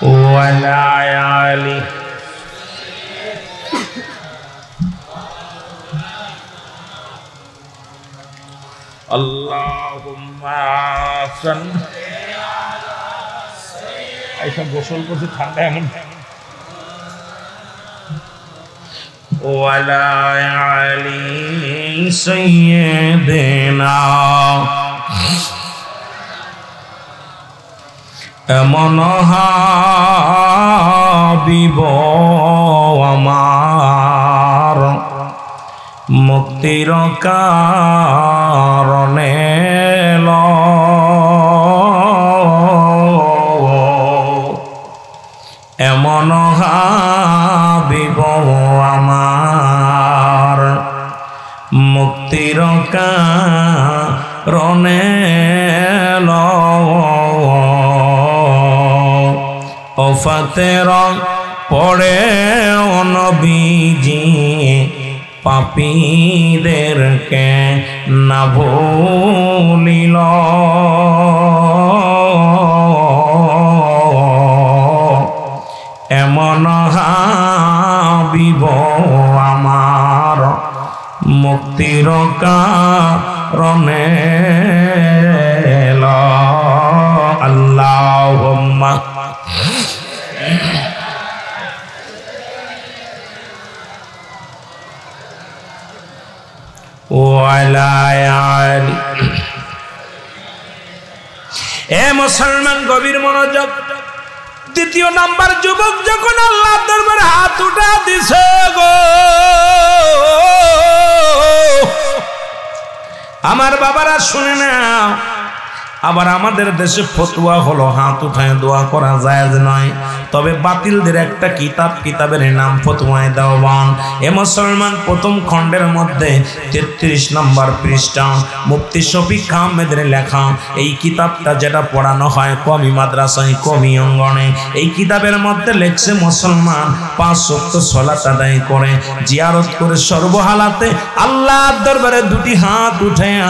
ওয়ালা আলি আল্লাহুম্মা সাল্লি আইসা গোসল করছে ঠান্ডা এমন ওয়ালা আলি সাইয়্যিদিনা এমন হাবিব আমার মুক্তির কারণে এমন হাবিব আমার মুক্তির কারণে ওফাতের পড়ে নবীজি পাপীদেরকে না ভুলিল এমন হাবিব আমার মুক্তির কারণে আল্লাহুম্মা ওয়ালা আলি এ মুসলমান গভীর মনোযোগ দ্বিতীয় নাম্বার যুবক যখন আল্লাহর দরবারে হাত উঠা দিছে গো আমার বাবারা শুনে নাও আবার আমাদের দেশে ফতোয়া হলো হাত উঠায় দোয়া করা জায়েজ নয় তবে বাতিলদের একটা কিতাবের নাম ফতোয়ায়ে দেওবান এ মুসলমান প্রথম খণ্ডের মধ্যে 33 নম্বর পৃষ্ঠা মুফতি শফিক আহমেদের লেখা এই কিতাবটা যেটা পড়ানো হয় কওমি মাদ্রাসায় কওমি অঙ্গনে এই কিতাবের মধ্যে লেখছে মুসলমান 5 ওয়াক্ত সালাত আদায় করে জিয়ারত করে সর্বহালাতে আল্লাহর দরবারে দুটি হাত উঠায়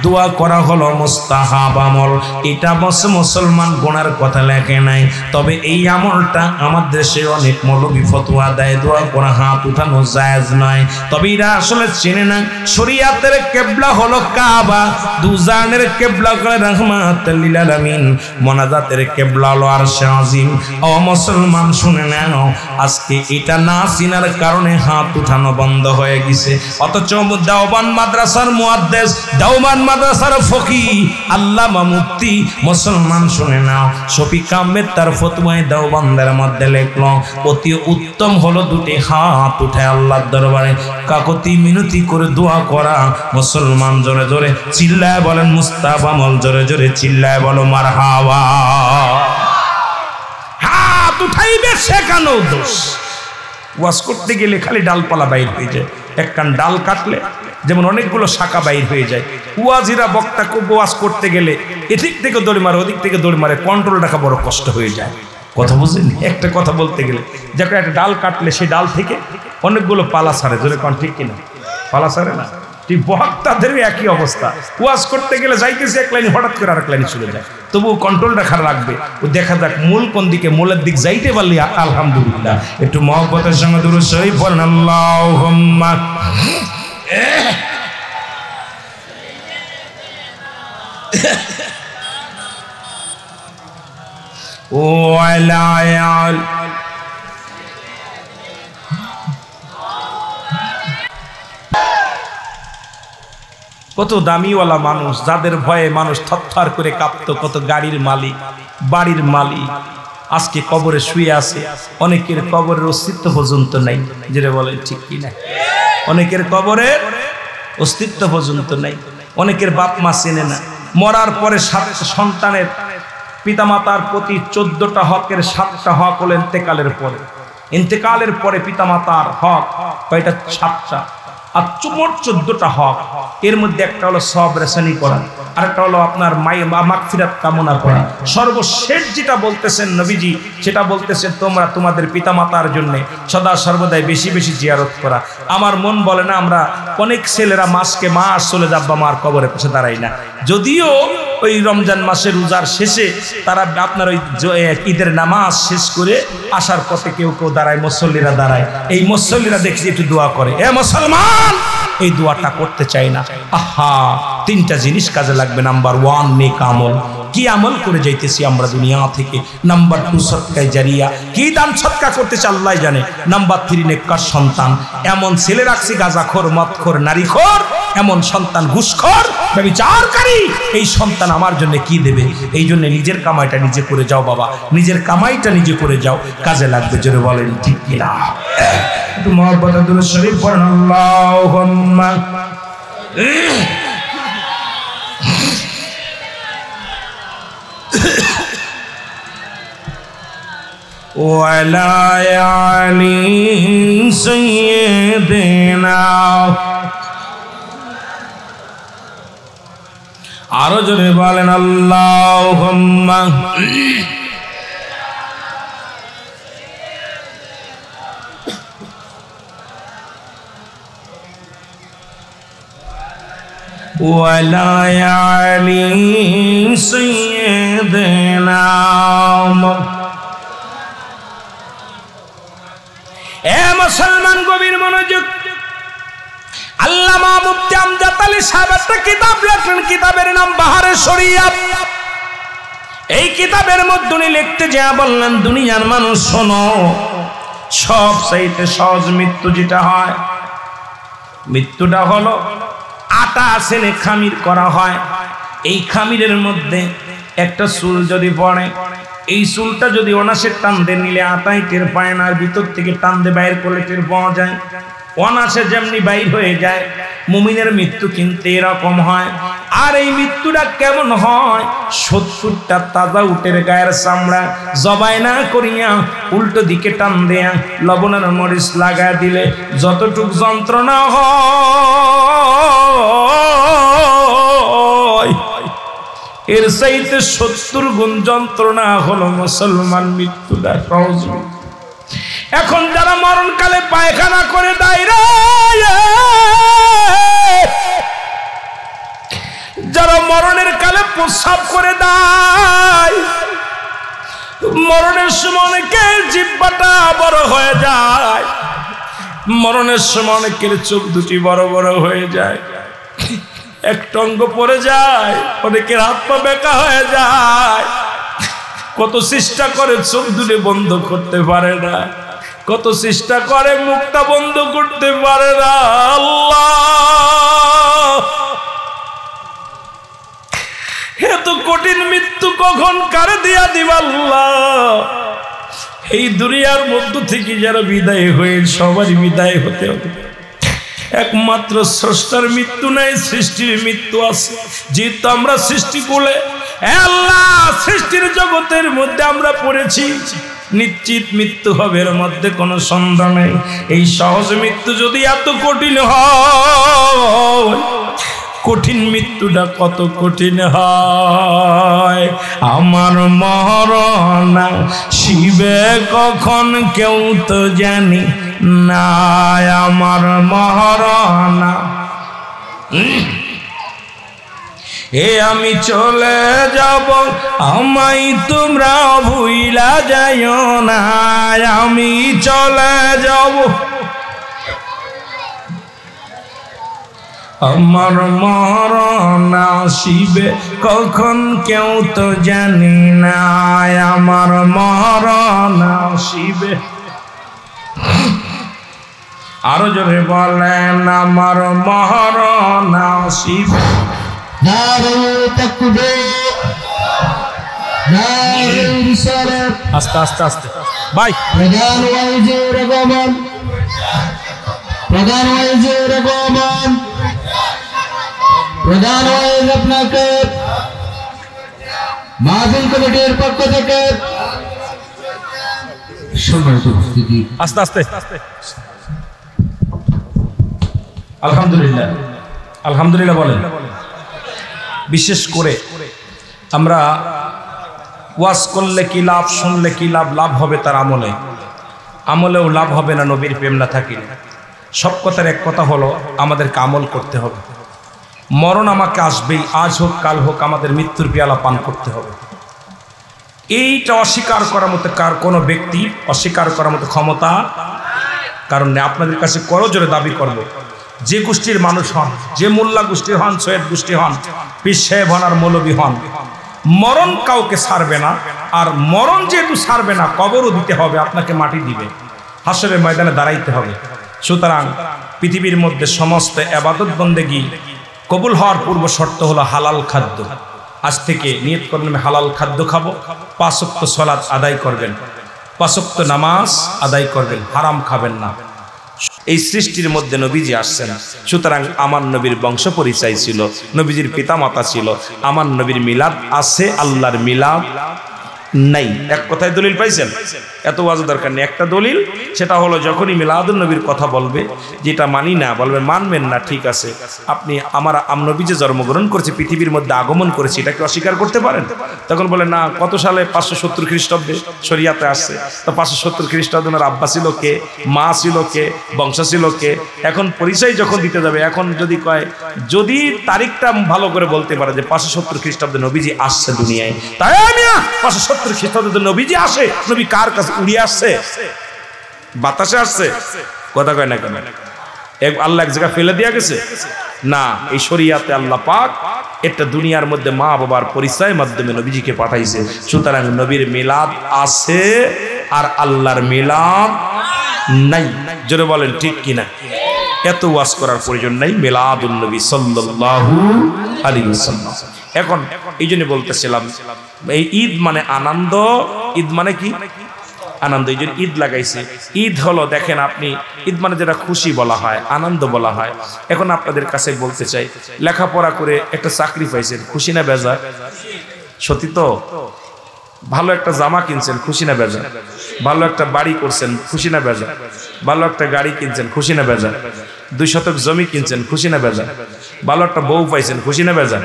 দোয়া করা হলো মুস্তাহাব আমল এটা বসে মুসলমান গুনার কথা লেখে নাই তবে এই আমলটা আমাদের দেশে অনেক মৌলবি ফতোয়া দেয় দোয়া করা হাত উঠানো জায়েজ নয় তবে এরা আসলে চেনে না শরীয়তের কিবলা হলো কাবা দুজানের কিবলা করে রাহমাতুল লিল আলামিন মোনাজাতের কিবলা হলো আরশে আজিম ও মুসলমান শুনে নাও আজকে এটা না চিনার কারণে হাত উঠানো বন্ধ হয়ে গেছে অথচ দেওবান মাদ্রাসার মুহাদ্দিস দেওবান মাদ্রাসার ফকি আল্লামা মুফতি মুসলমান শুনে নাও শফিক আহমেদ তার ফতোয়ায়ে দেওবন্দের মধ্যে লিখলো অতি উত্তম হলো দুটি হাত উঠে আল্লাহর দরবারে কাকতি মিনতি করে দোয়া করা মুসলমান জোরে জোরে চিল্লায় বলেন মুস্তাহাব আমল জোরে জোরে চিল্লায় বলো মারহাবা হাত উঠাইবে শেখানো দোষ ওয়াজ করতে গেলে খালি ডালপালা বাইর হয়ে যায় এক কান ডাল কাটলে যেমন অনেকগুলো শাখা বাইর হয়ে যায় ওয়াজিরা বক্তা ওয়াজ করতে গেলে এদিক থেকে দৌড় মারে ওদিক থেকে দৌড় মারে কন্ট্রোল রাখা বড় কষ্ট হয়ে যায় কথা বুঝলেন একটা কথা বলতে গেলে যখন একটা ডাল কাটলে সেই ডাল থেকে অনেকগুলো পালা ছাড়ে যদি কোন ঠিক কিনা পালা ছাড়ে না ঠিক বক্তাদেরও একই অবস্থা ওয়াজ করতে গেলে যাইতেছে এক লাইন হঠাৎ করে আরেক লাইনে চলে যায় তবুও কন্ট্রোল রাখা রাখবে ও দেখা যাক মূল কোন দিকে মূলের দিক যাইতে পারলে আলহামদুলিল্লাহ একটু মহব্বতের সঙ্গে দুরূদ শরীফ পড়েন আল্লাহুম্মা ওয়ালা আল কত দামিওয়ালা মানুষ যাদের ভয়ে মানুষ থরথর করে কাঁপতো কত গাড়ির মালিক বাড়ির মালিক আজকে কবরে শুয়ে আছে অনেকের কবরের অস্তিত্ব পর্যন্ত নাই যেটা বলে ঠিক কি না অনেকের কবরের অস্তিত্ব পর্যন্ত নাই অনেকের বাপ মা চেনে না মরার পরে 7 সন্তানের পিতামাতার প্রতি 14টা হকের 7টা হক হলো ইন্তেকালের পরে পিতামাতার হক কয়টা 7টা আর মোট 14টা হক এর মধ্যে একটা হলো সওয়াব রেসানি করা আরেকটা হলো আপনার মাগফিরাত কামনা করা সর্বশেষ যেটা বলতেছেন নবীজি সেটা বলতেছেন তোমরা তোমাদের পিতামাতার জন্য সদা সর্বদাই বেশি বেশি জিয়ারত করা আমার মন বলে না আমরা অনেক ছেলেরা মাসকে মাস চলে যাব্বা মার কবরে পাশে দাঁড়াই না যদিও ওই রমজান মাসের রোজার শেষে তারা আপনার ওই ঈদের নামাজ শেষ করে আসার পথে কেউ কেউ দাঁড়ায় মুসল্লিরা দাঁড়ায় এই মুসল্লিরা দেখছি একটু দোয়া করে এ মুসলমান এই দোয়াটা করতে চাই না। আহা, তিনটা জিনিস কাজে লাগবে। নাম্বার 1 নেক আমল। কি আমল করে যাইতেছি আমরা দুনিয়া থেকে? নাম্বার 2 সদকায়ে জারিয়া, কি দান সদকা করতেছে আল্লাহ জানে। নাম্বার 3 নেককার সন্তান। এমন ছেলে রাখছি গাঁজাখোর, মদখোর, নারীখোর, এমন সন্তান ঘুষখোর, ব্যভিচারকারী, এই সন্তান আমার জন্য কি দেবে? এই জন্য নিজের কামাইটা নিজে করে যাও বাবা, নিজের কামাইটা নিজে করে যাও, কাজে লাগবে। জোরে বলেন ঠিক কিনা? একটু মুহাব্বতে দুরূদ শরীফ পড়েন। আল্লাহুম্মা ওয়ালা আলি সাইয়্যিদিনা। আরো জোরে বলেন আল্লাহুম্মা ওয়ালা আলি সাইয়্যিদিনা। এ মুসলমান গভীর মনোযোগ। আল্লামা মুফতি আমজাদ আলী সাহেব একটা কিতাব লেখেন, কিতাবের নাম বাহারে শরিয়াত। এই কিতাবের মধ্যে উনি লিখতে যা বললেন, দুনিয়ার মানুষ শোনো, সব চাইতে সহজ মৃত্যু যেটা হয়, মৃত্যুটা হলো আটা সেনে খামির করা হয়। এই খামিরের মধ্যে একটা চুল যদি পড়ে, এই চুলটা যদি অনাসে টান দিয়ে নিলে আটাই টের পায় না, আর ভিতর থেকে টান দিয়ে বাইর করলে টের পাওয়া যায়। অনাসে যেমনি বাইর হয়ে যায়, মুমিনের মৃত্যু কিন্তু এরকম হয়। আর এই মৃত্যুটা কেমন হয়? 70টা তাজা উটের গায়ের চামড়া জবাই না করিয়া উল্টো দিকে টান দেয়া লবণের মরিচ লাগায় দিলে যতটুক যন্ত্রণা হয়, এর চাইতে 70 গুণ যন্ত্রণা হলো মুসলমান মৃত্যুটা সহজ। এখন যারা মরণকালে পায়খানা করে দেয় রে, যারা মরণের কালে প্রস্রাব করে দেয়, মরণের সময় অনেকের জিহ্বাটা বড় হয়ে যায়, মরণের সময় অনেকের চোখ দুটি বড় বড় হয়ে যায়, একটা অঙ্গ পড়ে যায়, অনেকের হাত পা বেঁকা হয়ে যায়। কত চেষ্টা করে চোখ দুটি বন্ধ করতে পারে না, কত চেষ্টা করে মুখটা বন্ধ করতে পারে না। আল্লাহ, এত কঠিন মৃত্যু কখন কারে দিয়া দিবা আল্লাহ? এই দুনিয়ার মধ্য থেকে যারা বিদায় হয়ে, সবারই বিদায় হতে হবে। একমাত্র স্রষ্টার মৃত্যু নাই, সৃষ্টির মৃত্যু আছে। যেহেতু আমরা সৃষ্টি বলে আল্লাহ সৃষ্টির জগতের মধ্যে আমরা পড়েছি, নিশ্চিত মৃত্যু হবে, এর মধ্যে কোনো সন্দেহ নেই। এই সহজ মৃত্যু যদি এত কঠিন হয়, কঠিন মৃত্যুটা কত কঠিন হয়। আমার মরণ শিবে কখন কেউ তো জানি না, আমার মরণ এ আমি চলে যাব, আমায় তোমরা ভুইলা যাইও না, আমি চলে যাব, আমার মরণ আসিবে কখন কেউ তো জানি না, আমার মরণ আসিবে। আরো জোরে বলেন, আমার মরণ আসিবে। আস্তে আস্তে আস্তে ভাই। প্রধান ওয়াইজুর রহমান, প্রধান ওয়াইজুর রহমান, প্রধান ওয়াইজ আপনাকে মাহফিল কমিটির পক্ষ থেকে সম্মানিত উপস্থিতি। আস্তে আস্তে। আলহামদুলিল্লাহ, আলহামদুলিল্লাহ বলেন। বিশেষ করে আমরা ওয়াজ করলে কি লাভ, শুনলে কি লাভ, লাভ হবে তার আমলে, আমলেও লাভ হবে না নবীর প্রেম না থাকিলে। সব কথার এক কথা হলো, আমাদেরকে আমল করতে হবে। মরণ আমাকে আসবেই, আজ হোক কাল হোক, আমাদের মৃত্যুর পেয়ালা পান করতে হবে। এইটা অস্বীকার করার মতো কার কোনো ব্যক্তি অস্বীকার করার মতো ক্ষমতা, কারণ আপনাদের কাছে করজোরে দাবি করব, যে গোষ্ঠীর মানুষ হন, যে মোল্লা গোষ্ঠীর হন, সৈয়দ গোষ্ঠী হন, পীর সাহেব হন আর মৌলবী হন, মরণ কাউকে ছাড়বে না। আর মরণ যেহেতু ছাড়বে না, কবরও দিতে হবে, আপনাকে মাটি দিবে, হাসরের ময়দানে দাঁড়াইতে হবে। সুতরাং পৃথিবীর মধ্যে সমস্ত ইবাদত বন্দেগী কবুল হওয়ার পূর্ব শর্ত হলো হালাল খাদ্য। আজ থেকে নিয়ত করবেন আমি হালাল খাদ্য খাবো, 5 ওয়াক্ত সালাত আদায় করবেন, 5 ওয়াক্ত নামাজ আদায় করবেন, হারাম খাবেন না। এই সৃষ্টির মধ্যে নবীজি আসছেন, সুতরাং আমার নবীর বংশ পরিচয় ছিল, নবীজির পিতামাতা ছিল, আমার নবীর মিলাদ আছে, আল্লাহর মিলাদ নাই। এক কথায় দলিল পাইছেন, এত ওয়াজ দরকার নেই। একটা দলিল, সেটা হলো যখনই মিলাদুন নবীর কথা বলবে, যেটা মানি না, বলবেন মানবেন না, ঠিক আছে, আপনি আমার নবী যে জন্মগ্রহণ করেছে, পৃথিবীর মধ্যে আগমন করেছে, এটাকে অস্বীকার করতে পারেন? তখন বলে না, কত সালে 570 খ্রিস্টাব্দে শরিয়াতে আসছে, তো 570 খ্রিস্টাব্দে ওনার আব্বা ছিল কে, মা ছিল কে, বংশ ছিল কে। এখন পরিচয় যখন দিতে যাবে, এখন যদি কয়, যদি তারিখটা ভালো করে বলতে পারে যে 570 খ্রিস্টাব্দে নবীজি আসছে দুনিয়ায়, তাই আমি 570 খ্রিস্টাব্দে নবীজি আসে, নবী কার কাছে উড়িয়ে আসছে? বাতাসে আসছে? কথা কয় না কেন? আল্লাহ এক জায়গায় ফেলে দিয়া গেছে না, এই শরিয়াতে আল্লাহ পাক একটা দুনিয়ার মধ্যে মা বাবার পরিচয়ের মাধ্যমে নবীজিকে পাঠাইছে। সুতরাং নবীর মিলাদ আছে আর আল্লাহর মিলাদ নাই। জোরে বলেন ঠিক কিনা? এত ওয়াজ করার প্রয়োজন নাই। মিলাদুন নবী সাল্লাল্লাহু আলাইহি ওয়াসাল্লাম। এখন এই জন্য বলতেছিলাম, এই ঈদ মানে আনন্দ, ঈদ মানে কি? আনন্দ। এই জন্য ঈদ লাগাইছে। ঈদ হলো, দেখেন আপনি, ঈদ মানে যেটা খুশি বলা হয়, আনন্দ বলা হয়। এখন আপনাদের কাছে বলতে চাই, লেখাপড়া করে একটা চাকরি পাইছেন, খুশি না বেজার? সত্যি তো? ভালো একটা জামা কিনছেন, খুশি না বেজার? ভালো একটা বাড়ি করছেন, খুশি না বেজার? ভালো একটা গাড়ি কিনছেন, খুশি না বেজার? 2 শতক জমি কিনছেন, খুশি না বেজার? ভালো একটা বউ পাইছেন, খুশি না বেজার?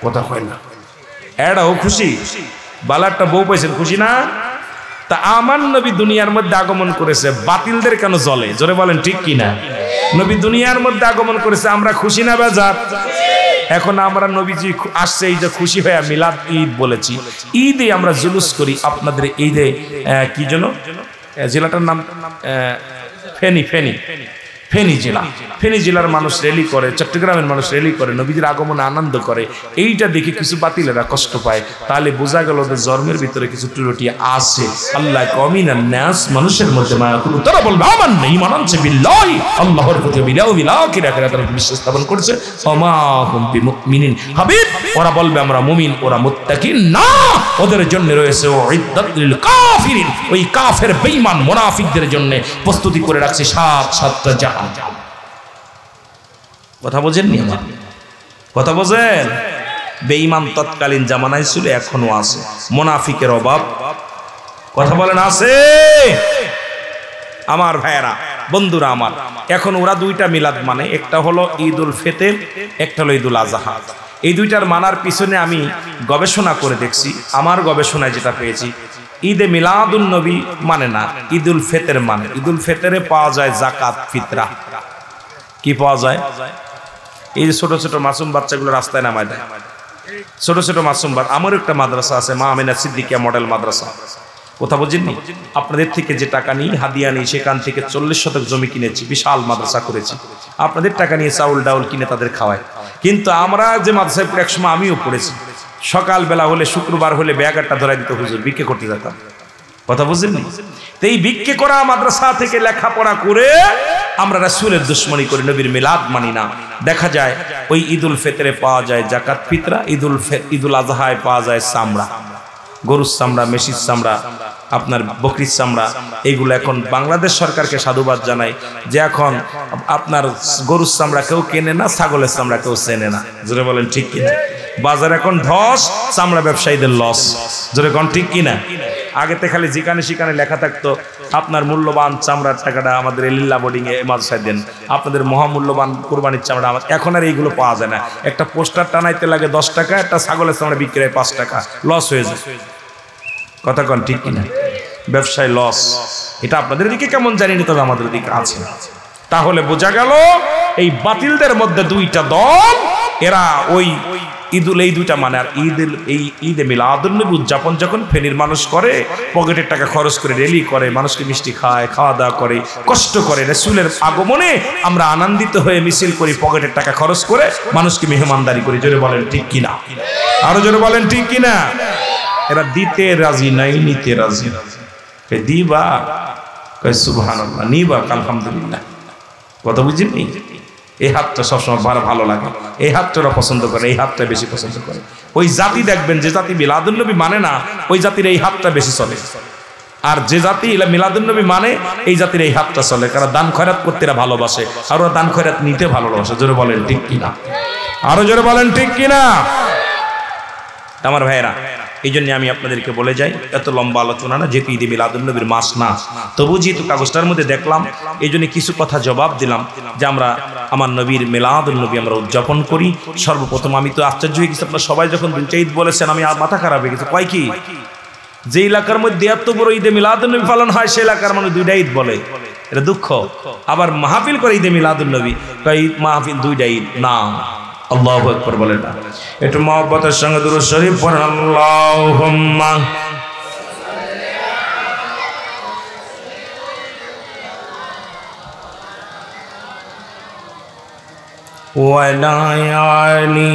কথা হয় না, এটাও খুশি। ভালো একটা বউ পাইছেন, খুশি না? তা আমার নবী দুনিয়ার মধ্যে আগমন করেছে, বাতিলদের কেন জ্বলে? জোরে বলেন ঠিক কিনা? নবী দুনিয়ার মধ্যে আগমন করেছে, আমরা খুশি না বেজার? এখন আমরা নবীজি আসছে, এই যে খুশি হয়ে মিলাদ ঈদ বলেছি, ঈদে আমরা জুলুস করি। আপনাদের ঈদে কি যেন জেলাটার নাম? ফেনী। ফেনী জেলা, ফেনী জেলার মানুষ র্যালি করে, চট্টগ্রামের মানুষ র্যালি করে, নবীজির আগমনে আনন্দ করে। এইটা দেখে কিছু বাতিলেরা কষ্ট পায়, তাহলে বোঝা গেল ওদের জন্মের ভিতরে কিছু ত্রুটি আছে। আল্লাহ কমিনা নাস, মানুষের মধ্যে মায়া করুন। তারা বলবে আমার নেই মানানছে বিল্লাহি, আল্লাহর প্রতি বিল আখির আখিরাতের বিশ্বাস স্থাপন করেছে। ওমা হুম বিমুমিনিন, হাবিব ওরা বলবে আমরা মুমিন, ওরা মুত্তাকিন না, ওদের জন্য রয়েছে উইদ্দাত লিল কাফিরিন, ওই কাফের বেঈমান মুনাফিকদের জন্য প্রস্তুতি করে রাখছে 7টা জাহান্নাম। কথা বোঝেন নি? আমার কথা বোঝেন? বেঈমান তৎকালীন জামানায় ছিল, এখনো আছে, মুনাফিকের অভাব। কথা বলেন আছে? আমার ভাইয়েরা, বন্ধুরা আমার, এখন ওরা 2টা মিলাদ মানে, একটা হলো ঈদুল ফিতর, একটা হলো ঈদুল আজহা। এই 2টার মানার পিছনে আমি গবেষণা করে দেখছি। আমার গবেষণায় যেটা পেয়েছি, ঈদে মিলাদুন নবী মানে না, ঈদুল ফিতর মানে। ঈদুল ফিতরে পাওয়া যায় যাকাত, ফিতরা। কি পাওয়া যায়? এই যে ছোট ছোট মাসুম বাচ্চাগুলো রাস্তায় নামায় দেয়, ছোট ছোট মাসুম বাচ্চা। আমার একটা মাদ্রাসা আছে, মা আমিনা সিদ্দিকিয়া মডেল মাদ্রাসা। কথা বুঝেননি? আপনাদের থেকে যে টাকা নিই, হাদিয়া নিই, সেখান থেকে 40 শতক জমি কিনেছি, বিশাল মাদ্রাসা করেছি। আপনাদের টাকা নিয়ে চাউল ডাউল কিনে তাদের খাওয়ায়। কিন্তু আমরা যে মাদ্রাসায় পড়ে, একসময় আমিও পড়েছি, সকালবেলা হলে, শুক্রবার হলে ব্যাগারটা ধরাই দিত, হুজুর ভিক্ষে করতে যেতাম। কথা বুঝেননি? তো এই ভিক্ষে করা মাদ্রাসা থেকে লেখাপড়া করে আমরা রাসূলের দুশমনি করি, নবীর মিলাদ মানি না। দেখা যায় ওই ঈদুল ফিতরে পাওয়া যায় যাকাত, ফিতরা। ঈদুল আজহায় পাওয়া যায় চামড়া, গরুর চামড়া, মেশির চামড়া, আপনার বকরির চামড়া। এইগুলো এখন বাংলাদেশ সরকারকে সাধুবাদ জানাই যে এখন আপনার গরুর চামড়া কেউ কেনে না, ছাগলের চামড়া কেউ চেনে না। জোরে বলেন ঠিক কিনা? বাজার এখন ধস, চামড়া ব্যবসায়ীদের লস। জোরে কোন ঠিক কিনা? আগেতে খালি যেখানে সেখানে লেখা থাকতো আপনার মূল্যবান চামড়ার টাকাটা আমাদের লিল্লা বোর্ডিং এ মাদ্রাসায় দেন, আপনাদের মহামূল্যবান কুরবানির চামড়া। এখন আর এইগুলো পাওয়া যায় না। একটা পোস্টার টানাইতে লাগে 10 টাকা, একটা ছাগলের চামড়া বিক্রি হয় 5 টাকা, লস হয়ে যায়। কথা কন ঠিক কিনা? ব্যবসায় লস। এটা আপনাদের দিকে কেমন জানি না, তবে আমাদের দিকে আছে। তাহলে বোঝা গেল এই বাতিলদের মধ্যে 2টা দল, এরা ওই ঈদুল এই দুইটা মানে। আর ঈদে মিলাদুন্নবী উদযাপন যখন ফেনীর মানুষ করে, পকেটের টাকা খরচ করে র্যালি করে, মানুষকে মিষ্টি খায়, খাওয়া দাওয়া করে, কষ্ট করে, রাসূলের আগমনে আমরা আনন্দিত হয়ে মিছিল করি, পকেটের টাকা খরচ করে মানুষকে মেহমানদারি করি। জোরে বলেন ঠিক কিনা, আরো জোরে বলেন ঠিক কিনা। এরা দিতে রাজি নাই, নিতে রাজি। দিবা কয় সুবহানাল্লাহ, নিবা আলহামদুলিল্লাহ। কথা বুঝিনি? এই হাতটা সবসময় ভালো লাগে, এই হাতটা ওরা পছন্দ করে, এই হাতটা বেশি পছন্দ করে। ওই জাতি দেখবেন যে জাতি মিলাদুন্নবী মানে না, ওই জাতির এই হাতটা বেশি চলে। আর যে জাতি মিলাদুন্নবী মানে, এই জাতির এই হাতটা চলে। কারণ দান খয়রাত করতে এরা ভালোবাসে, আর ওরা দান খয়রাত নিতে ভালোবাসে। জোরে বলেন ঠিক কিনা, আরো জোরে বলেন ঠিক কিনা। আমার ভাইয়েরা, এই জন্য আমি আপনাদেরকে বলে যাই, এত লম্বা আলোচনা না, যেহেতু ঈদে মিলাদুন্নবীর মাস না, তবু যেহেতু কাগজটার মধ্যে দেখলাম, এই জন্য কিছু কথা জবাব দিলাম যে আমরা আমার নবীর মিলাদুন্নবী আমরা উদযাপন করি। সর্বপ্রথম আমি তো আশ্চর্য হয়ে গেছি, আপনারা সবাই যখন দুইটা ঈদ বলেছেন, আমি আর মাথা খারাপ হয়ে গেছে। কয় কি? যে এলাকার মধ্যে এত বড় ঈদে মিলাদুন্নবী পালন হয়, সেই এলাকার মানুষ দুইটা ঈদ বলে, এটা দুঃখ। আবার মাহফিল করে ঈদে মিলাদুন্নবী, কয় মাহফিল দুইটা ঈদ না। আল্লাহু আকবার বলেন না, একটু মহব্বতের সঙ্গে দুরূদ শরীফ পড়েন। আল্লাহুম্মা ওয়া লা আলি